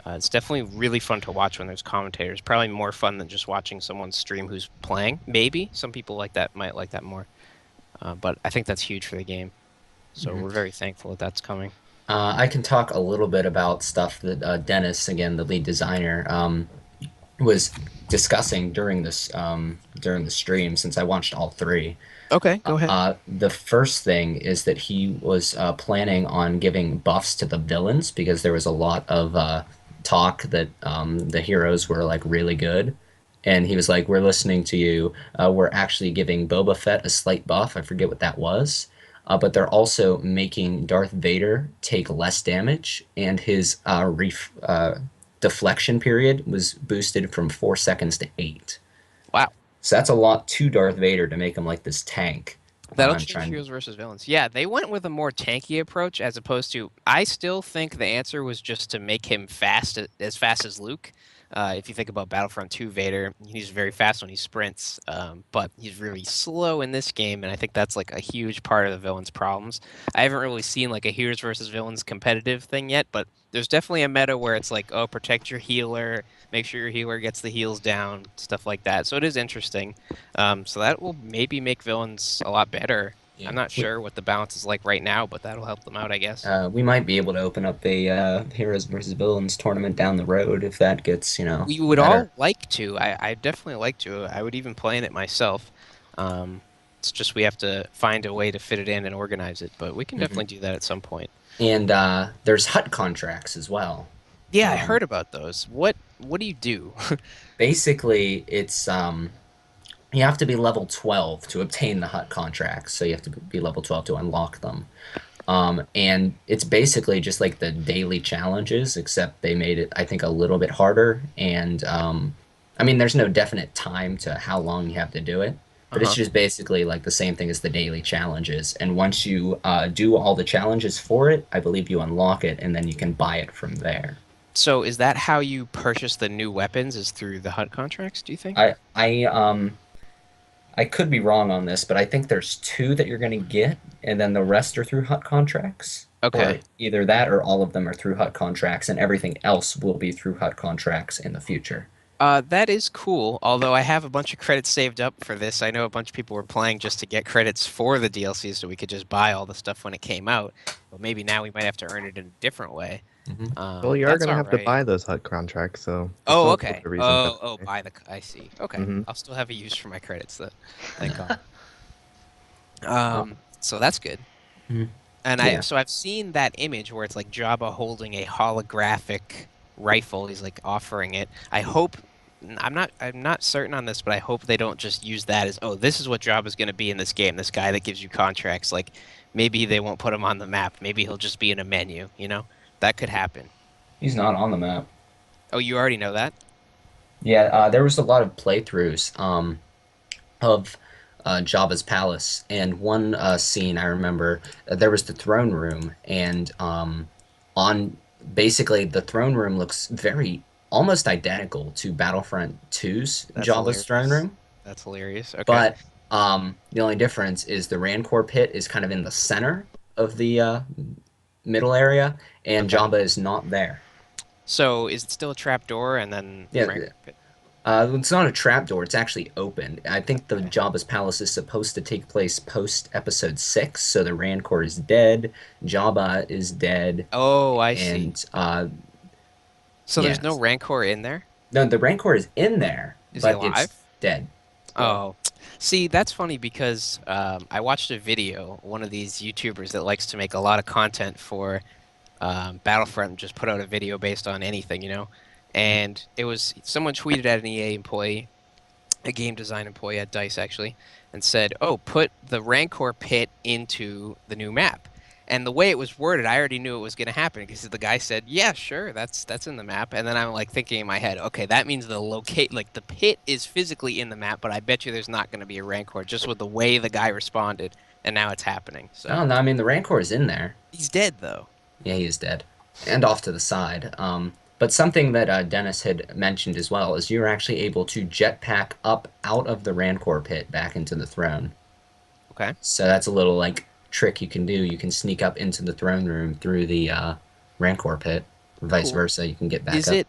[SPEAKER 1] It's definitely really fun to watch when there's commentators. Probably more fun than just watching someone stream who's playing. Maybe some people might like that more. But I think that's huge for the game. So
[SPEAKER 2] Mhm.
[SPEAKER 1] we're very thankful that that's coming.
[SPEAKER 2] I can talk a little bit about stuff that Dennis, again, the lead designer, was discussing during the stream since I watched all three.
[SPEAKER 1] Okay, go ahead.
[SPEAKER 2] The first thing is that he was planning on giving buffs to the villains because there was a lot of talk that the heroes were like really good, and he was like, "We're listening to you. We're actually giving Boba Fett a slight buff. I forget what that was." But they're also making Darth Vader take less damage, and his deflection period was boosted from 4 seconds to 8.
[SPEAKER 1] Wow.
[SPEAKER 2] So that's a lot to Darth Vader to make him like this tank.
[SPEAKER 1] That'll
[SPEAKER 2] I'm
[SPEAKER 1] change
[SPEAKER 2] trying.
[SPEAKER 1] heroes versus villains. Yeah, they went with a more tanky approach as opposed to. I still think the answer was just to make him fast as Luke. If you think about Battlefront 2 Vader, he's very fast when he sprints, but he's really slow in this game, and I think that's like a huge part of the villain's problems. I haven't really seen like a heroes versus villains competitive thing yet, but there's definitely a meta where it's like, oh, protect your healer, make sure your healer gets the heals down, stuff like that. So it is interesting. So that will maybe make villains a lot better.
[SPEAKER 2] Yeah.
[SPEAKER 1] I'm not sure what the balance is like right now, but that'll help them out, I guess.
[SPEAKER 2] We might be able to open up a heroes versus villains tournament down the road if that gets,
[SPEAKER 1] We would
[SPEAKER 2] better.
[SPEAKER 1] all like to. I definitely like to. I would even play in it myself. It's just we have to find a way to fit it in and organize it, but we can
[SPEAKER 2] Hmm.
[SPEAKER 1] definitely do that at some point.
[SPEAKER 2] And there's hut contracts as well.
[SPEAKER 1] Yeah, I
[SPEAKER 2] Um,
[SPEAKER 1] heard about those. What do you do?
[SPEAKER 2] Basically, it's you have to be level 12 to obtain the hut contracts, so you have to be level 12 to unlock them. And it's basically just like the daily challenges, except they made it, I think, a little bit harder. And I mean, there's no definite time to how long you have to do it, but it's
[SPEAKER 1] Uh-huh.
[SPEAKER 2] just basically like the same thing as the daily challenges. And once you do all the challenges for it, I believe you unlock it, and then you can buy it from there.
[SPEAKER 1] So is that how you purchase the new weapons? Is through the hunt contracts, do you think?
[SPEAKER 2] I could be wrong on this, but I think there's two that you're going to get, and then the rest are through hut contracts. Or
[SPEAKER 1] Okay.
[SPEAKER 2] either that or all of them are through hut contracts, and everything else will be through hut contracts in the future.
[SPEAKER 1] That is cool. Although I have a bunch of credits saved up for this. I know a bunch of people were playing just to get credits for the DLC so we could just buy all the stuff when it came out. But maybe now we might have to earn it in a different way.
[SPEAKER 2] Hmm.
[SPEAKER 5] Well, you are
[SPEAKER 1] That's
[SPEAKER 5] gonna
[SPEAKER 1] all
[SPEAKER 5] have to
[SPEAKER 1] right.
[SPEAKER 5] buy those HUD contracts, so it's
[SPEAKER 1] Oh,
[SPEAKER 5] not
[SPEAKER 1] okay.
[SPEAKER 5] a reason to
[SPEAKER 1] Oh,
[SPEAKER 5] play.
[SPEAKER 1] buy the. I see. Okay,
[SPEAKER 5] Hmm.
[SPEAKER 1] I'll still have a use for my credits. That, thank God.
[SPEAKER 2] Uh,
[SPEAKER 1] So that's good.
[SPEAKER 2] mhm.
[SPEAKER 1] And
[SPEAKER 2] Yeah.
[SPEAKER 1] I've seen that image where it's like Jabba holding a holographic rifle. He's like offering it. I'm not certain on this, but I hope they don't just use that as, oh, this is what Jabba's going to be in this game. This guy that gives you contracts. Like maybe they won't put him on the map. Maybe he'll just be in a menu, you know? That could happen.
[SPEAKER 2] He's not on the map.
[SPEAKER 1] Oh, you already know that?
[SPEAKER 2] Yeah, there was a lot of playthroughs of Jabba's palace, and one scene I remember, there was the throne room, and on basically the throne room looks very almost identical to Battlefront 2's
[SPEAKER 1] That's
[SPEAKER 2] Jabba's throne
[SPEAKER 1] hilarious.
[SPEAKER 2] room,
[SPEAKER 1] That's hilarious. Okay.
[SPEAKER 2] but the only difference is the Rancor pit is kind of in the center of the middle area, and
[SPEAKER 1] Okay.
[SPEAKER 2] Jabba is not there.
[SPEAKER 1] So is it still a trap door and then the
[SPEAKER 2] Yeah,
[SPEAKER 1] rank pit?
[SPEAKER 2] it's not a trapdoor. It's actually open. I think the Jabba's palace is supposed to take place post episode 6, so the Rancor is dead, Jabba is dead,
[SPEAKER 1] Oh, I see.
[SPEAKER 2] and
[SPEAKER 1] So there's
[SPEAKER 2] yeah.
[SPEAKER 1] no Rancor in there?
[SPEAKER 2] No, the Rancor is in there,
[SPEAKER 1] Is he
[SPEAKER 2] but
[SPEAKER 1] alive?
[SPEAKER 2] it's dead. Yeah.
[SPEAKER 1] Oh, see, that's funny because I watched a video, one of these YouTubers that likes to make a lot of content for Battlefront, just put out a video based on anything, you know? And it was someone tweeted at an EA employee, a game design employee at DICE actually, and said, "Oh, put the Rancor pit into the new map." And the way it was worded, I already knew it was going to happen because the guy said, "Yeah, sure, that's in the map." And then I'm like thinking in my head, "Okay, that means the pit is physically in the map, but I bet you there's not going to be a Rancor just with the way the guy responded." And now it's happening. So
[SPEAKER 2] Oh no, I mean the Rancor is in there.
[SPEAKER 1] he's dead though.
[SPEAKER 2] Yeah, he is dead, and off to the side. But something that Dennis had mentioned as well is you're actually able to jetpack up out of the Rancor pit back into the throne.
[SPEAKER 1] Okay.
[SPEAKER 2] So that's a little like trick you can do. You can sneak up into the throne room through the Rancor pit, or vice
[SPEAKER 1] Cool.
[SPEAKER 2] versa. You can get back
[SPEAKER 1] Is
[SPEAKER 2] up.
[SPEAKER 1] it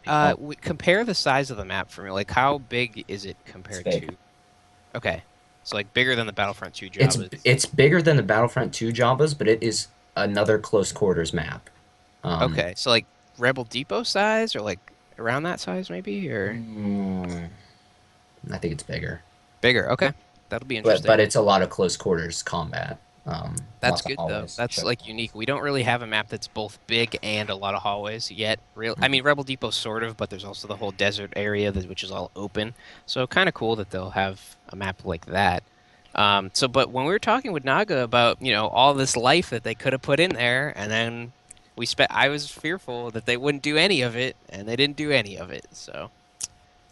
[SPEAKER 1] compare the size of the map for me? Like how big is it
[SPEAKER 2] It's
[SPEAKER 1] compared
[SPEAKER 2] big.
[SPEAKER 1] to? Okay. So like bigger than the Battlefront 2
[SPEAKER 2] It's
[SPEAKER 1] Jabba's.
[SPEAKER 2] it's bigger than the Battlefront 2 Jabba's, but it is another close quarters map. Um,
[SPEAKER 1] Okay. So like Rebel Depot size or like around that size maybe or
[SPEAKER 2] mm, I think it's bigger,
[SPEAKER 1] bigger. Okay. That'll be
[SPEAKER 2] but
[SPEAKER 1] interesting.
[SPEAKER 2] it's a lot of close quarters combat.
[SPEAKER 1] That's
[SPEAKER 2] Lots of
[SPEAKER 1] good though.
[SPEAKER 2] hallways.
[SPEAKER 1] That's like unique. We don't really have a map that's both big and a lot of hallways yet. I mean, Rebel Depot sort of, but there's also the whole desert area which is all open. So kind of cool that they'll have a map like that. But when we were talking with Naga about, all this life that they could have put in there, and then I was fearful that they wouldn't do any of it, and they didn't do any of it. So,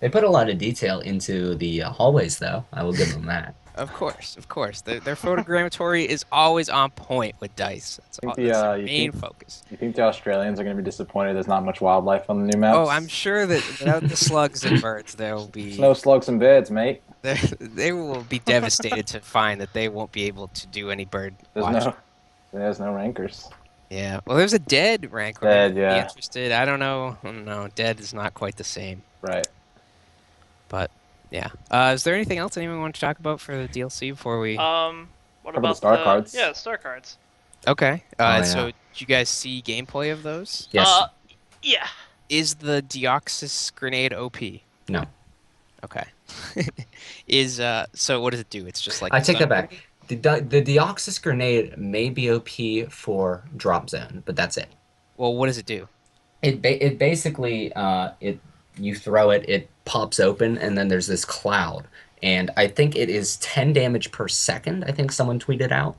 [SPEAKER 2] They put a lot of detail into the hallways, though. I will give them that.
[SPEAKER 1] of course, their photogrammetry is always on point with dice. That's their main focus.
[SPEAKER 3] You think the Australians are going to be disappointed? There's not much wildlife on the new
[SPEAKER 1] Oh,
[SPEAKER 3] maps.
[SPEAKER 1] I'm sure that without the slugs and birds, there will
[SPEAKER 3] There's
[SPEAKER 1] be
[SPEAKER 3] no slugs and birds, mate.
[SPEAKER 1] they will be devastated to find that they won't be able to do any bird watching.
[SPEAKER 3] There's no rankers.
[SPEAKER 1] Yeah, well, there's a dead rank.
[SPEAKER 3] Dead,
[SPEAKER 1] Be
[SPEAKER 3] yeah.
[SPEAKER 1] interested. I don't know. No, dead is not quite the same.
[SPEAKER 3] Right.
[SPEAKER 1] But yeah, is there anything else anyone want to talk about for the DLC before we?
[SPEAKER 4] What
[SPEAKER 3] Cover the
[SPEAKER 4] about
[SPEAKER 3] star cards.
[SPEAKER 4] Yeah, star cards.
[SPEAKER 1] Okay.
[SPEAKER 2] Yeah.
[SPEAKER 1] So did you guys see gameplay of those?
[SPEAKER 2] Yes.
[SPEAKER 4] Yeah.
[SPEAKER 1] Is the Deoxys grenade OP?
[SPEAKER 2] No.
[SPEAKER 1] Okay. So what does it do? It's just like
[SPEAKER 2] I take that back. The Deoxys grenade may be OP for drop zone, but that's it.
[SPEAKER 1] Well, what does it do?
[SPEAKER 2] It basically you throw it, it pops open, and then there's this cloud. And I think it is 10 damage per second. I think someone tweeted out.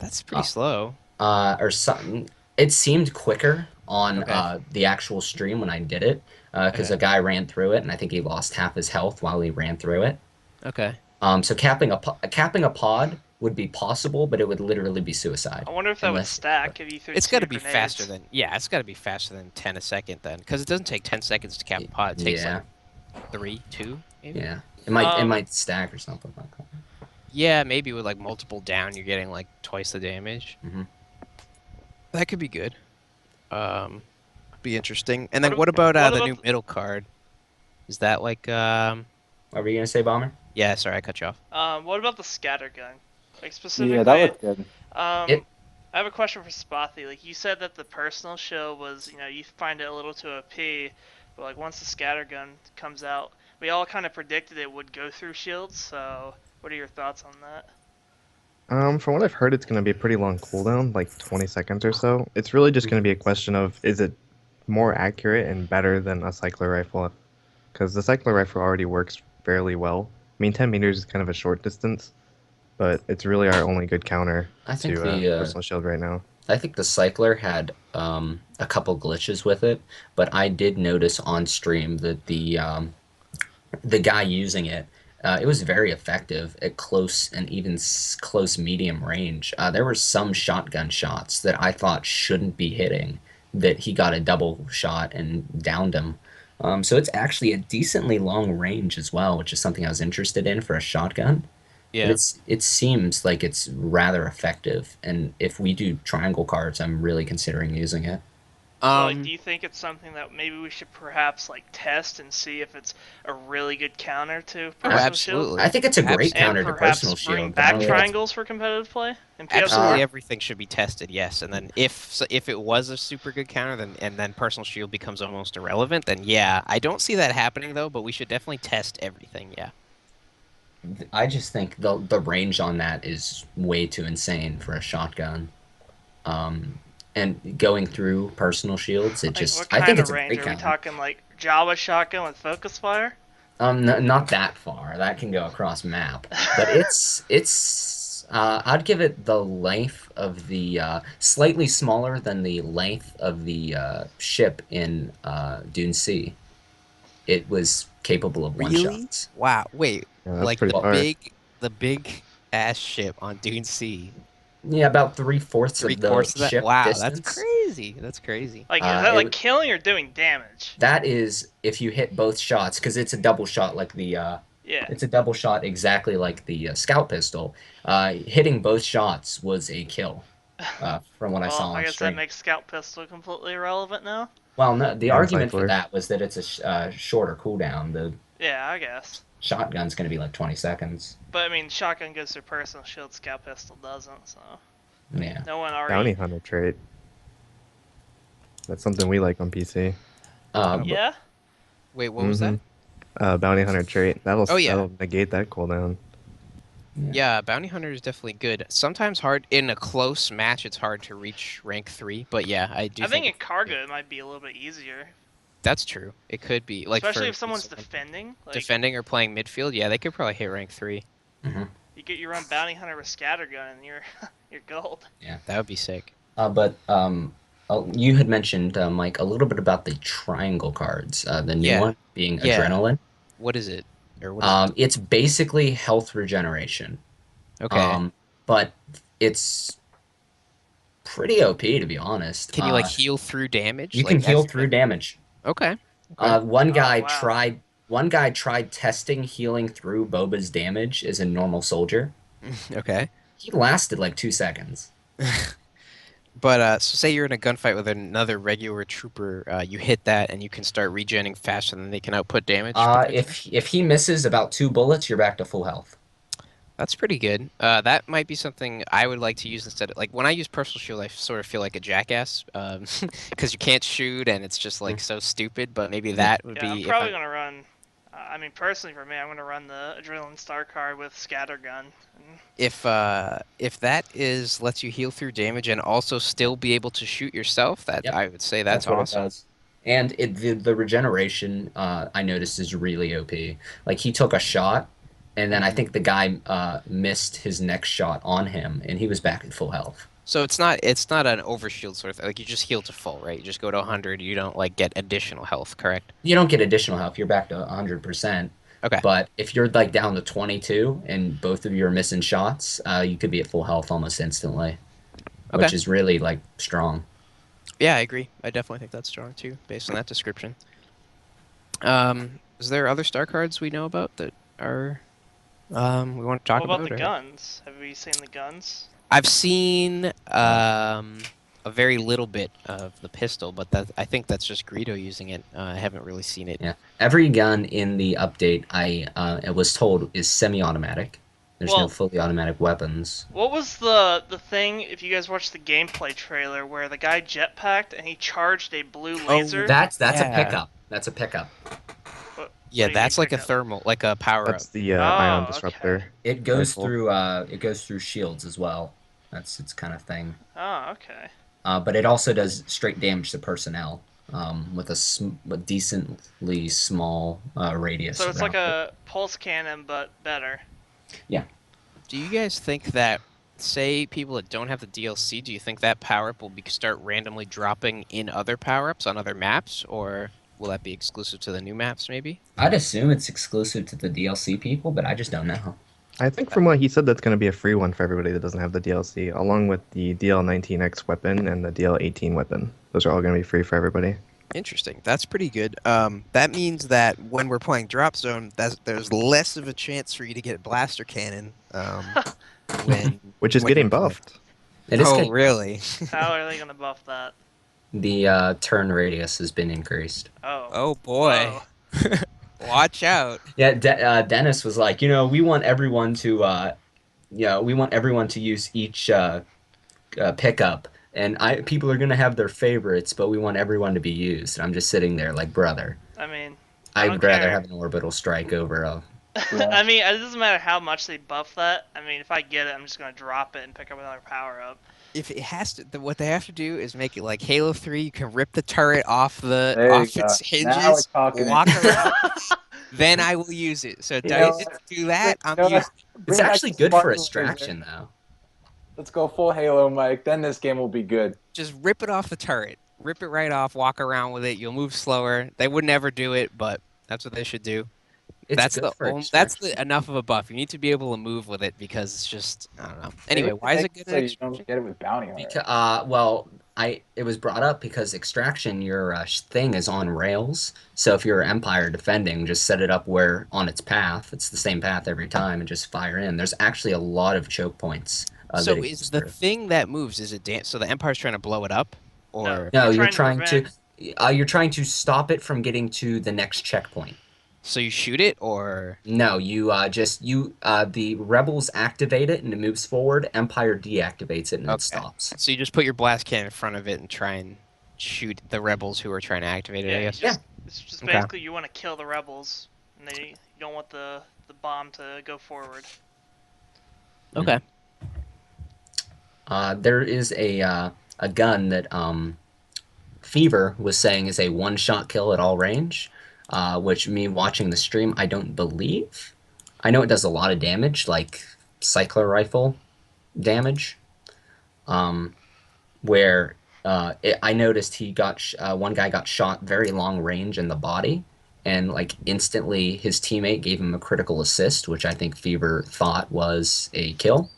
[SPEAKER 1] That's pretty slow.
[SPEAKER 2] Or something. It seemed quicker on
[SPEAKER 1] Okay.
[SPEAKER 2] the actual stream when I did it, because a guy ran through it, and I think he lost half his health while he ran through it.
[SPEAKER 1] Okay.
[SPEAKER 2] So capping a pod would be possible, but it would literally be suicide.
[SPEAKER 4] I wonder if that would stack if you threw
[SPEAKER 1] It's
[SPEAKER 4] two
[SPEAKER 1] got to be
[SPEAKER 4] grenades.
[SPEAKER 1] faster than it's got to be faster than 10 a second then, because it doesn't take 10 seconds to cap a pod. It takes like 3, 2, maybe.
[SPEAKER 2] Yeah, it might stack or something like that.
[SPEAKER 1] Yeah, maybe with like multiple down, you're getting like twice the damage.
[SPEAKER 2] Mhm.
[SPEAKER 1] That could be good. Be interesting. And then
[SPEAKER 4] What
[SPEAKER 1] what about
[SPEAKER 4] what
[SPEAKER 1] the
[SPEAKER 4] about
[SPEAKER 1] new middle card? Is that like
[SPEAKER 2] What were you gonna say, Bomber?
[SPEAKER 1] Yeah, sorry, I cut you off.
[SPEAKER 4] What about the scatter gun? Like specifically.
[SPEAKER 3] Yeah, that looked good.
[SPEAKER 4] I have a question for Spathi. Like you said that the personal shield was, you find it a little too OP, but like once the scatter gun comes out, we all kind of predicted it would go through shields. So, what are your thoughts on that?
[SPEAKER 5] From what I've heard, it's going to be a pretty long cooldown, like 20 seconds or so. It's really just going to be a question of, is it more accurate and better than a cycler rifle? Because the cycler rifle already works fairly well. I mean, 10 meters is kind of a short distance, but it's really our only good counter
[SPEAKER 2] I think
[SPEAKER 5] to personal shield right now.
[SPEAKER 2] I think the cycler had a couple glitches with it, but I did notice on stream that the guy using it, it was very effective at close and even close medium range. There were some shotgun shots that I thought shouldn't be hitting, that he got a double shot and downed him. So it's actually a decently long range as well, which is something I was interested in for a shotgun.
[SPEAKER 1] Yeah.
[SPEAKER 2] But it seems like it's rather effective, and if we do triangle cards, I'm really considering using it.
[SPEAKER 4] So, like, do you think it's something that maybe we should perhaps like test and see if it's a really good counter to personal
[SPEAKER 1] absolutely.
[SPEAKER 4] shield?
[SPEAKER 2] I think it's a great
[SPEAKER 4] And
[SPEAKER 2] counter to
[SPEAKER 4] perhaps
[SPEAKER 2] personal shield.
[SPEAKER 4] bring
[SPEAKER 2] but I
[SPEAKER 4] back
[SPEAKER 2] don't think it's-
[SPEAKER 4] triangles for competitive play in PFC?
[SPEAKER 1] Absolutely everything should be tested, yes. And then if it was a super good counter, then personal shield becomes almost irrelevant, then yeah. I don't see that happening though, but we should definitely test everything, yeah.
[SPEAKER 2] I just think the range on that is way too insane for a shotgun. And going through personal shields,
[SPEAKER 4] Like, what
[SPEAKER 2] I
[SPEAKER 4] kind
[SPEAKER 2] think
[SPEAKER 4] of
[SPEAKER 2] it's a
[SPEAKER 4] range?
[SPEAKER 2] great
[SPEAKER 4] Are we
[SPEAKER 2] counter.
[SPEAKER 4] talking like Java shotgun with focus fire?
[SPEAKER 2] Not that far. That can go across map, but it's I'd give it the length of the slightly smaller than the length of the ship in Dune Sea. It was capable of one
[SPEAKER 1] Really?
[SPEAKER 2] shots.
[SPEAKER 1] Wow, wait.
[SPEAKER 5] Yeah, that's
[SPEAKER 1] Like
[SPEAKER 5] pretty far.
[SPEAKER 1] the big ass ship on Dune Sea.
[SPEAKER 2] Yeah, about 3/4 of the
[SPEAKER 1] 3/4 of that?
[SPEAKER 2] ship
[SPEAKER 1] Wow,
[SPEAKER 2] distance.
[SPEAKER 1] that's crazy. That's crazy.
[SPEAKER 4] Like, is
[SPEAKER 2] It
[SPEAKER 4] that like
[SPEAKER 2] would-
[SPEAKER 4] killing or doing damage?
[SPEAKER 2] That is if you hit both shots, because it's a double shot like the
[SPEAKER 4] Yeah.
[SPEAKER 2] it's a double shot exactly like the scout pistol. Hitting both shots was a kill, from what I saw
[SPEAKER 4] Well, I
[SPEAKER 2] on
[SPEAKER 4] guess
[SPEAKER 2] stream.
[SPEAKER 4] that makes scout pistol completely irrelevant now.
[SPEAKER 2] Well, no, the
[SPEAKER 5] And
[SPEAKER 2] argument for
[SPEAKER 5] cycler.
[SPEAKER 2] that was that it's a shorter cooldown. The
[SPEAKER 4] Yeah, I guess.
[SPEAKER 2] shotgun's going to be like 20 seconds.
[SPEAKER 4] But I mean, shotgun goes through personal shield, scout pistol doesn't. So
[SPEAKER 2] Yeah.
[SPEAKER 4] no one already.
[SPEAKER 5] Bounty hunter trait. That's something we like on PC.
[SPEAKER 4] Yeah.
[SPEAKER 1] Wait, what was that?
[SPEAKER 5] Bounty hunter trait. That'll
[SPEAKER 1] Oh, yeah.
[SPEAKER 5] that'll negate that cooldown.
[SPEAKER 1] Yeah, Bounty Hunter is definitely good. Sometimes hard in a close match, it's hard to reach rank 3, but yeah, I do
[SPEAKER 4] I think
[SPEAKER 1] think
[SPEAKER 4] in
[SPEAKER 1] it's good.
[SPEAKER 4] cargo it might be a little bit easier,
[SPEAKER 1] That's true. It could be like
[SPEAKER 4] especially
[SPEAKER 1] for
[SPEAKER 4] if someone's
[SPEAKER 1] someone
[SPEAKER 4] defending. Like
[SPEAKER 1] defending or playing midfield, yeah, they could probably hit rank 3.
[SPEAKER 2] Hmm.
[SPEAKER 4] you run bounty hunter with scattergun and you're you're gold.
[SPEAKER 2] Yeah.
[SPEAKER 1] That would be sick.
[SPEAKER 2] But you had mentioned, Mike, a little bit about the triangle cards. The new
[SPEAKER 1] Yeah.
[SPEAKER 2] one being
[SPEAKER 1] Yeah.
[SPEAKER 2] adrenaline.
[SPEAKER 1] What is it? Or what does it do?
[SPEAKER 2] It's basically health regeneration.
[SPEAKER 1] Okay.
[SPEAKER 2] Um, but it's pretty OP to be honest.
[SPEAKER 1] Can you like heal through damage?
[SPEAKER 2] You can
[SPEAKER 1] Like
[SPEAKER 2] heal
[SPEAKER 1] as
[SPEAKER 2] through damage.
[SPEAKER 1] Okay. Okay.
[SPEAKER 2] One
[SPEAKER 4] Oh
[SPEAKER 2] guy
[SPEAKER 4] wow.
[SPEAKER 2] tried. One guy tried testing healing through Boba's damage as a normal soldier.
[SPEAKER 1] Okay.
[SPEAKER 2] He lasted like 2 seconds.
[SPEAKER 1] But so say you're in a gunfight with another regular trooper, you hit that and you can start regenerating faster than they can output damage potentially.
[SPEAKER 2] If he misses about 2 bullets, you're back to full health.
[SPEAKER 1] That's pretty good. That might be something I would like to use instead of like when I use personal shield, I sort of feel like a jackass because you can't shoot and it's just like so stupid. But maybe that would
[SPEAKER 4] Yeah, I'm
[SPEAKER 1] be if
[SPEAKER 4] probably
[SPEAKER 1] I'm
[SPEAKER 4] gonna run. I mean, personally for me, I'm gonna run the adrenaline star card with scattergun.
[SPEAKER 1] if that is lets you heal through damage and also still be able to shoot yourself. That
[SPEAKER 2] Yep,
[SPEAKER 1] I would say that's
[SPEAKER 2] that's what it
[SPEAKER 1] awesome.
[SPEAKER 2] does. And the regeneration I noticed is really OP. Like he took a shot, and then I think the guy missed his next shot on him, and he was back at full health.
[SPEAKER 1] So it's not an overshield sort of thing. Like you just heal to full, right? You just go to 100. You don't like get additional health, correct?
[SPEAKER 2] You don't get additional health. You're back to 100%.
[SPEAKER 1] Okay.
[SPEAKER 2] But if you're like down to 22 and both of you are missing shots, you could be at full health almost instantly,
[SPEAKER 1] Okay.
[SPEAKER 2] which is really like strong.
[SPEAKER 1] Yeah, I agree. I definitely think that's strong too, based on that description. Is there other star cards we know about that are we want to talk
[SPEAKER 4] What about
[SPEAKER 1] about?
[SPEAKER 4] the
[SPEAKER 1] Or?
[SPEAKER 4] guns? Have we seen the guns?
[SPEAKER 1] I've seen a very little bit of the pistol, but I think that's just Greedo using it. I haven't really seen it.
[SPEAKER 2] Yeah. Every gun in the update I was told is semi-automatic. There's no
[SPEAKER 4] Well,
[SPEAKER 2] fully automatic weapons.
[SPEAKER 4] what was the thing? If you guys watched the gameplay trailer, where the guy jetpacked and he charged a blue
[SPEAKER 1] Oh,
[SPEAKER 4] laser.
[SPEAKER 2] That's a
[SPEAKER 1] Yeah.
[SPEAKER 2] pickup. That's a pickup.
[SPEAKER 1] Yeah,
[SPEAKER 4] What do you
[SPEAKER 1] that's
[SPEAKER 4] mean
[SPEAKER 1] like a
[SPEAKER 4] pickup?
[SPEAKER 1] thermal, like a power up.
[SPEAKER 5] That's the
[SPEAKER 4] Oh,
[SPEAKER 5] ion
[SPEAKER 4] okay.
[SPEAKER 5] disruptor rifle.
[SPEAKER 2] It goes through shields as well. That's its kind of thing.
[SPEAKER 4] Oh, okay.
[SPEAKER 2] But it also does straight damage to personnel with a decently small radius
[SPEAKER 4] So it's like
[SPEAKER 2] around it.
[SPEAKER 4] a pulse cannon, but better.
[SPEAKER 2] Yeah.
[SPEAKER 1] Do you guys think that, say, people that don't have the DLC, do you think that power up will start randomly dropping in other power ups on other maps, or will that be exclusive to the new maps, maybe?
[SPEAKER 2] I'd assume it's exclusive to the DLC people, but I just don't know.
[SPEAKER 5] I think from what he said, that's going to be a free one for everybody that doesn't have the DLC, along with the DL19X weapon and the DL18 weapon. Those are all going to be free for everybody.
[SPEAKER 1] Interesting. That's pretty good. That means that when we're playing Drop Zone, there's less of a chance for you to get Blaster Cannon. When
[SPEAKER 5] Which is
[SPEAKER 1] when
[SPEAKER 5] getting
[SPEAKER 1] you're playing.
[SPEAKER 5] buffed.
[SPEAKER 2] It is
[SPEAKER 1] Oh,
[SPEAKER 2] getting-
[SPEAKER 1] really?
[SPEAKER 4] How are they gonna buff that?
[SPEAKER 2] The turn radius has been increased.
[SPEAKER 4] Oh.
[SPEAKER 1] Oh boy.
[SPEAKER 4] Whoa.
[SPEAKER 1] Watch out.
[SPEAKER 2] Yeah, Dennis was like, we want everyone to, we want everyone to use each pickup, and people are gonna have their favorites, but we want everyone to be used. And I'm just sitting there like, brother,
[SPEAKER 4] I mean,
[SPEAKER 2] I
[SPEAKER 4] don't
[SPEAKER 2] would rather
[SPEAKER 4] care.
[SPEAKER 2] have an orbital strike over a.
[SPEAKER 3] Yeah.
[SPEAKER 4] I mean, it doesn't matter how much they buff that. I mean, if I get it, I'm just gonna drop it and pick up another power up.
[SPEAKER 1] If it has to, what they have to do is make it like Halo 3. You can rip the turret off
[SPEAKER 3] There you
[SPEAKER 1] off
[SPEAKER 3] go.
[SPEAKER 1] its
[SPEAKER 3] Now we're
[SPEAKER 1] hinges,
[SPEAKER 3] talking.
[SPEAKER 1] walk around. Then I will use it. So
[SPEAKER 3] You know,
[SPEAKER 1] do that. I'm
[SPEAKER 3] you know,
[SPEAKER 1] using.
[SPEAKER 2] It's
[SPEAKER 3] bring back
[SPEAKER 2] actually
[SPEAKER 3] the
[SPEAKER 2] good for
[SPEAKER 3] Spartan laser.
[SPEAKER 2] extraction, though.
[SPEAKER 3] Let's go full Halo, Mike. Then this game will be good.
[SPEAKER 1] Just rip it off the turret. Rip it right off. Walk around with it. You'll move slower. They would never do it, but that's what they should do.
[SPEAKER 2] It's
[SPEAKER 1] That's
[SPEAKER 2] good for
[SPEAKER 1] that's
[SPEAKER 2] extraction.
[SPEAKER 1] enough of a buff. You need to be able to move with it because it's just I don't know. Anyway, why is it good?
[SPEAKER 3] So
[SPEAKER 1] at
[SPEAKER 3] you don't get it with bounty hunter.
[SPEAKER 2] It was brought up because extraction, your thing is on rails. So if you're Empire defending, just set it up where on its path, it's the same path every time, and just fire in. There's actually a lot of choke points.
[SPEAKER 1] So
[SPEAKER 2] that it
[SPEAKER 1] is
[SPEAKER 2] goes
[SPEAKER 1] the
[SPEAKER 2] through.
[SPEAKER 1] thing that moves? Is it so the Empire's trying to blow it up, or
[SPEAKER 2] No,
[SPEAKER 4] You're
[SPEAKER 2] you're
[SPEAKER 4] trying
[SPEAKER 2] trying
[SPEAKER 4] to
[SPEAKER 2] you're trying to stop it from getting to the next checkpoint.
[SPEAKER 1] so you shoot it, or
[SPEAKER 2] No, the rebels activate it and it moves forward. Empire deactivates it and
[SPEAKER 1] Okay.
[SPEAKER 2] it stops.
[SPEAKER 1] so you just put your blast cannon in front of it and try and shoot the rebels who are trying to activate it. I
[SPEAKER 4] Yeah,
[SPEAKER 1] guess.
[SPEAKER 4] it's just
[SPEAKER 1] Okay.
[SPEAKER 4] basically you want to kill the rebels, and you don't want the bomb to go forward.
[SPEAKER 1] Okay.
[SPEAKER 2] There is a gun that Fever was saying is a one-shot kill at all range, which me watching the stream, I don't believe. I know it does a lot of damage, like cycler rifle damage, where I noticed one guy got shot very long range in the body, and like instantly his teammate gave him a critical assist, which I think Fever thought was a kill.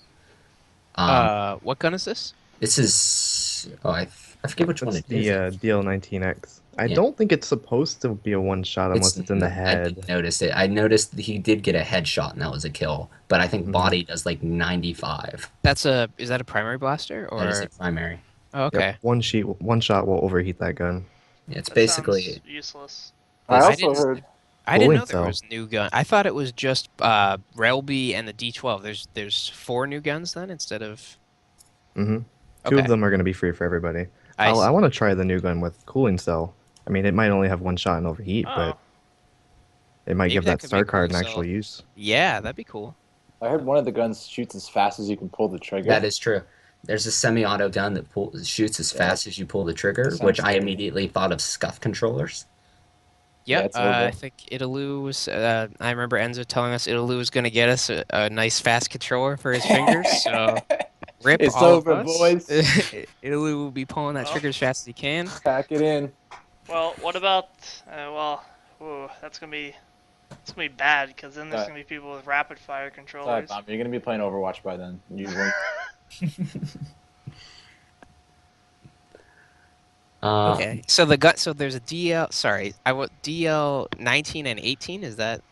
[SPEAKER 2] Um,
[SPEAKER 1] What gun is this?
[SPEAKER 2] this is I forget which one
[SPEAKER 5] That's
[SPEAKER 2] it is.
[SPEAKER 5] the DL19X. I
[SPEAKER 2] Yeah.
[SPEAKER 5] don't think it's supposed to be a one shot unless it's in the
[SPEAKER 2] I
[SPEAKER 5] head.
[SPEAKER 2] didn't notice it. I noticed that he did get a headshot and that was a kill, but I think
[SPEAKER 5] Mhm.
[SPEAKER 2] body does like 95.
[SPEAKER 1] Is that a primary blaster
[SPEAKER 2] That is a
[SPEAKER 1] or?
[SPEAKER 2] primary.
[SPEAKER 1] Oh,
[SPEAKER 5] Yep,
[SPEAKER 1] okay.
[SPEAKER 5] one shot will overheat that gun.
[SPEAKER 2] Yeah, it's
[SPEAKER 4] That sounds
[SPEAKER 2] basically
[SPEAKER 4] useless.
[SPEAKER 3] I
[SPEAKER 1] I
[SPEAKER 2] this.
[SPEAKER 3] also
[SPEAKER 1] didn't
[SPEAKER 3] heard.
[SPEAKER 1] I didn't
[SPEAKER 5] Cooling
[SPEAKER 1] know there
[SPEAKER 5] cell.
[SPEAKER 1] was new gun. I thought it was just Relby and the D12. There's four new guns then instead of.
[SPEAKER 5] hmm Two of
[SPEAKER 1] Okay,
[SPEAKER 5] them are going to be free for everybody.
[SPEAKER 1] I
[SPEAKER 5] I
[SPEAKER 1] see.
[SPEAKER 5] want to try the new gun with cooling cell. I mean, it might only have one shot and overheat, but
[SPEAKER 4] Oh,
[SPEAKER 5] it might
[SPEAKER 1] Maybe
[SPEAKER 5] give
[SPEAKER 1] that
[SPEAKER 5] that
[SPEAKER 1] could be a
[SPEAKER 5] star card
[SPEAKER 1] cool
[SPEAKER 5] an actual
[SPEAKER 1] cell.
[SPEAKER 5] use.
[SPEAKER 1] Yeah, that'd be cool.
[SPEAKER 3] I heard one of the guns shoots as fast as you can pull the trigger.
[SPEAKER 2] That is true. There's a semi-auto gun that shoots as
[SPEAKER 3] Yeah.
[SPEAKER 2] fast as you pull the trigger,
[SPEAKER 3] Sounds
[SPEAKER 2] which I
[SPEAKER 3] scary.
[SPEAKER 2] immediately thought of scuff controllers.
[SPEAKER 1] Yep,
[SPEAKER 3] it's
[SPEAKER 1] I
[SPEAKER 3] over.
[SPEAKER 1] think Italoo was. I remember Enzo telling us Italoo was going to get us a nice fast controller for his fingers. So rip
[SPEAKER 3] It's
[SPEAKER 1] all of
[SPEAKER 3] over,
[SPEAKER 1] us.
[SPEAKER 3] boys.
[SPEAKER 1] Italoo will be pulling that
[SPEAKER 4] well,
[SPEAKER 1] trigger as fast as he can.
[SPEAKER 3] Pack it in.
[SPEAKER 4] well. What about? Ooh, that's gonna be bad because then there's
[SPEAKER 3] Sorry,
[SPEAKER 4] gonna be people with rapid fire
[SPEAKER 3] sorry,
[SPEAKER 4] controllers.
[SPEAKER 3] Bob. You're gonna be playing Overwatch by then. You won't.
[SPEAKER 1] Okay, so the gun. So there's a DL. Sorry, I want DL 19 and 18. Is that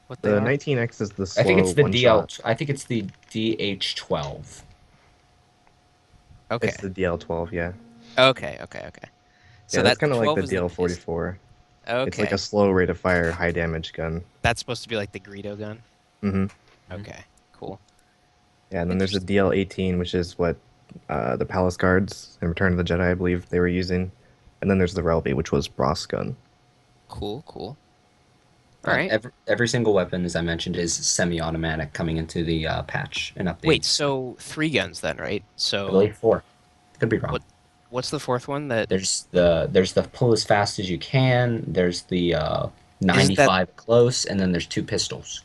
[SPEAKER 1] what they
[SPEAKER 5] The
[SPEAKER 1] are?
[SPEAKER 5] 19X is the
[SPEAKER 2] I think
[SPEAKER 5] slow
[SPEAKER 2] it's the
[SPEAKER 5] one shot.
[SPEAKER 2] I think it's the DH12.
[SPEAKER 1] Okay,
[SPEAKER 5] It's the DL12, yeah.
[SPEAKER 1] okay. So
[SPEAKER 5] Yeah, that's
[SPEAKER 1] that
[SPEAKER 5] kind of like
[SPEAKER 1] 12
[SPEAKER 5] the
[SPEAKER 1] is the pistol.
[SPEAKER 5] DL44. It's like
[SPEAKER 1] Okay,
[SPEAKER 5] a slow rate of fire, high damage gun.
[SPEAKER 1] that's supposed to be like the Greedo gun.
[SPEAKER 5] hmm
[SPEAKER 1] Okay, cool.
[SPEAKER 5] Yeah, and then there's the
[SPEAKER 1] Interesting.
[SPEAKER 5] DL18, which is what the Palace Guards in Return of the Jedi, I believe, they were using. And then there's the Relby, which was Bros gun.
[SPEAKER 1] Cool. All right.
[SPEAKER 2] Every single weapon, as I mentioned, is semi-automatic coming into the patch and
[SPEAKER 1] Wait,
[SPEAKER 2] updates.
[SPEAKER 1] so three guns then, right?
[SPEAKER 2] I
[SPEAKER 1] So
[SPEAKER 2] believe four. Could be wrong.
[SPEAKER 1] what? What's the fourth one? That
[SPEAKER 2] There's the pull as fast as you can. There's the
[SPEAKER 1] isn't that
[SPEAKER 2] 95 close, and then there's two pistols.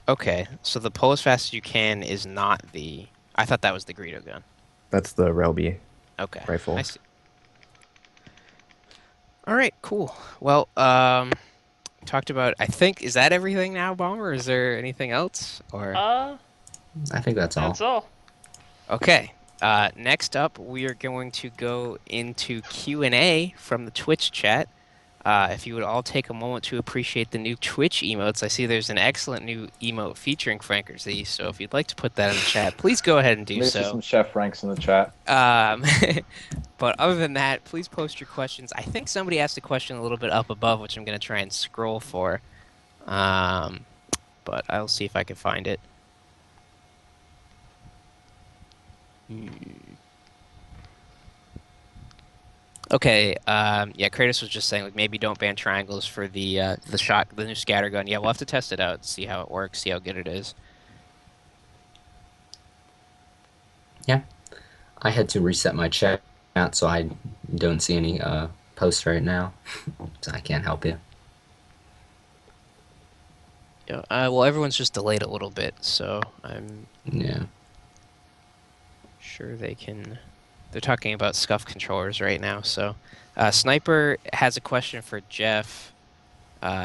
[SPEAKER 1] okay? So the pull as fast as you can is not the. I thought that was the Greedo gun.
[SPEAKER 5] That's the Relby
[SPEAKER 1] Okay, I
[SPEAKER 5] rifle.
[SPEAKER 1] see. All right, cool. Well, talked about. I think is that everything now, Bomber? Is there anything else? Or
[SPEAKER 4] Uh,
[SPEAKER 2] I think that's all.
[SPEAKER 4] that's all.
[SPEAKER 1] okay. Next up, we are going to go into Q&A from the Twitch chat. If you would all take a moment to appreciate the new Twitch emotes, I see there's an excellent new emote featuring Frankersy. So if you'd like to put that in the chat, please go ahead and do
[SPEAKER 3] Let me see
[SPEAKER 1] so.
[SPEAKER 3] some Chef Franks in the chat.
[SPEAKER 1] Um, but other than that, please post your questions. I think somebody asked a question a little bit up above, which I'm going to try and scroll for. But I'll see if I can find it. Okay, yeah, Kratos was just saying like maybe don't ban triangles for the new scatter gun. Yeah, we'll have to test it out, see how it works, see how good it is.
[SPEAKER 2] Yeah, I had to reset my chat, so I don't see any posts right now. So I can't help you.
[SPEAKER 1] Yeah, well, everyone's just delayed a little bit, so I'm
[SPEAKER 2] Yeah.
[SPEAKER 1] sure they can. They're talking about scuff controllers right now. So, Sniper has a question for Jeff.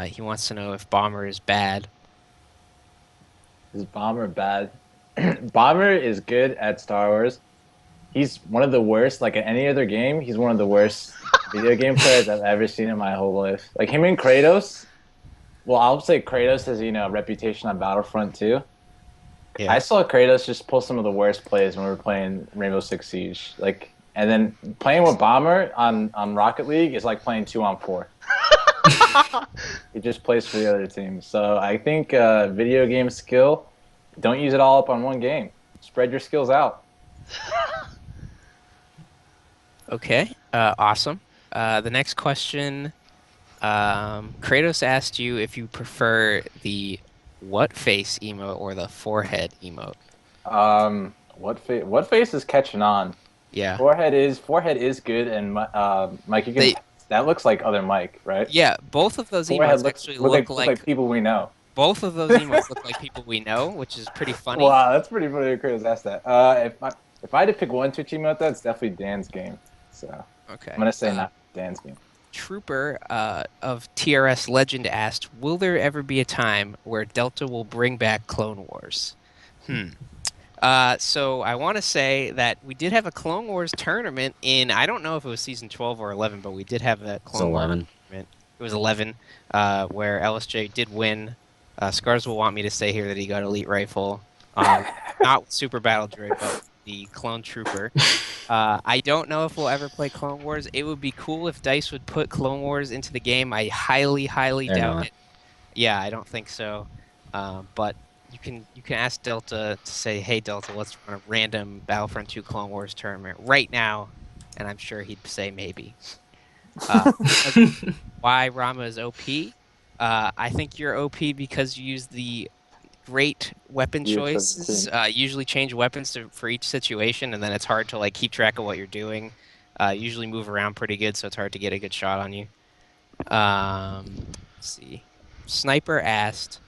[SPEAKER 1] He wants to know if Bomber is bad.
[SPEAKER 3] Is Bomber bad? Bomber is good at Star Wars. He's one of the worst. Like in any other game, he's one of the worst video game players I've ever seen in my whole life. Like him and Kratos. Well, I'll say Kratos has a reputation on Battlefront too.
[SPEAKER 1] Yeah.
[SPEAKER 3] I saw Kratos just pull some of the worst plays when we were playing Rainbow Six Siege. Like, and then playing with Bomber on Rocket League is like playing 2-on-4. He just plays for the other team. So I think video game skill, don't use it all up on one game. Spread your skills out.
[SPEAKER 1] Okay. Awesome. The next question. Kratos asked you if you prefer the what face emote or the forehead emote.
[SPEAKER 3] What face is catching on?
[SPEAKER 1] Yeah.
[SPEAKER 3] Forehead is good, and Mike, you can
[SPEAKER 1] They
[SPEAKER 3] that looks like other Mike, right?
[SPEAKER 1] yeah, both of those
[SPEAKER 3] Forehead
[SPEAKER 1] emotes
[SPEAKER 3] looks
[SPEAKER 1] actually
[SPEAKER 3] look like people we know.
[SPEAKER 1] both of those emotes look like people we know, which is pretty funny.
[SPEAKER 3] Wow, that's pretty funny. Chris asked that. If I had to pick one Twitch emote, that's definitely Dan's game. So I'm
[SPEAKER 1] Okay.
[SPEAKER 3] gonna say not Dan's game.
[SPEAKER 1] Trooper of TRS Legend asked, "Will there ever be a time where Delta will bring back Clone Wars?" Hmm. So I want to say that we did have a Clone Wars tournament in, I don't know if it was season 12 or 11, but we did have a
[SPEAKER 2] It's
[SPEAKER 1] Clone Wars
[SPEAKER 2] 11.
[SPEAKER 1] tournament. It was 11, where LSJ did win. Scars will want me to say here that he got Elite Rifle. Not with Super Battle Droid, but the Clone Trooper. I don't know if we'll ever play Clone Wars. It would be cool if DICE would put Clone Wars into the game. I highly, highly
[SPEAKER 2] They're
[SPEAKER 1] doubt
[SPEAKER 2] not.
[SPEAKER 1] it. Yeah, I don't think so. But you can ask Delta to say, "Hey Delta, let's run a random Battlefront 2 Clone Wars tournament right now," and I'm sure he'd say maybe. As why Rama is OP? I think you're OP because you use the great weapon choices.
[SPEAKER 3] 17.
[SPEAKER 1] Usually change weapons for each situation, and then it's hard to like keep track of what you're doing. Usually move around pretty good, so it's hard to get a good shot on you. Let's see. Sniper asked,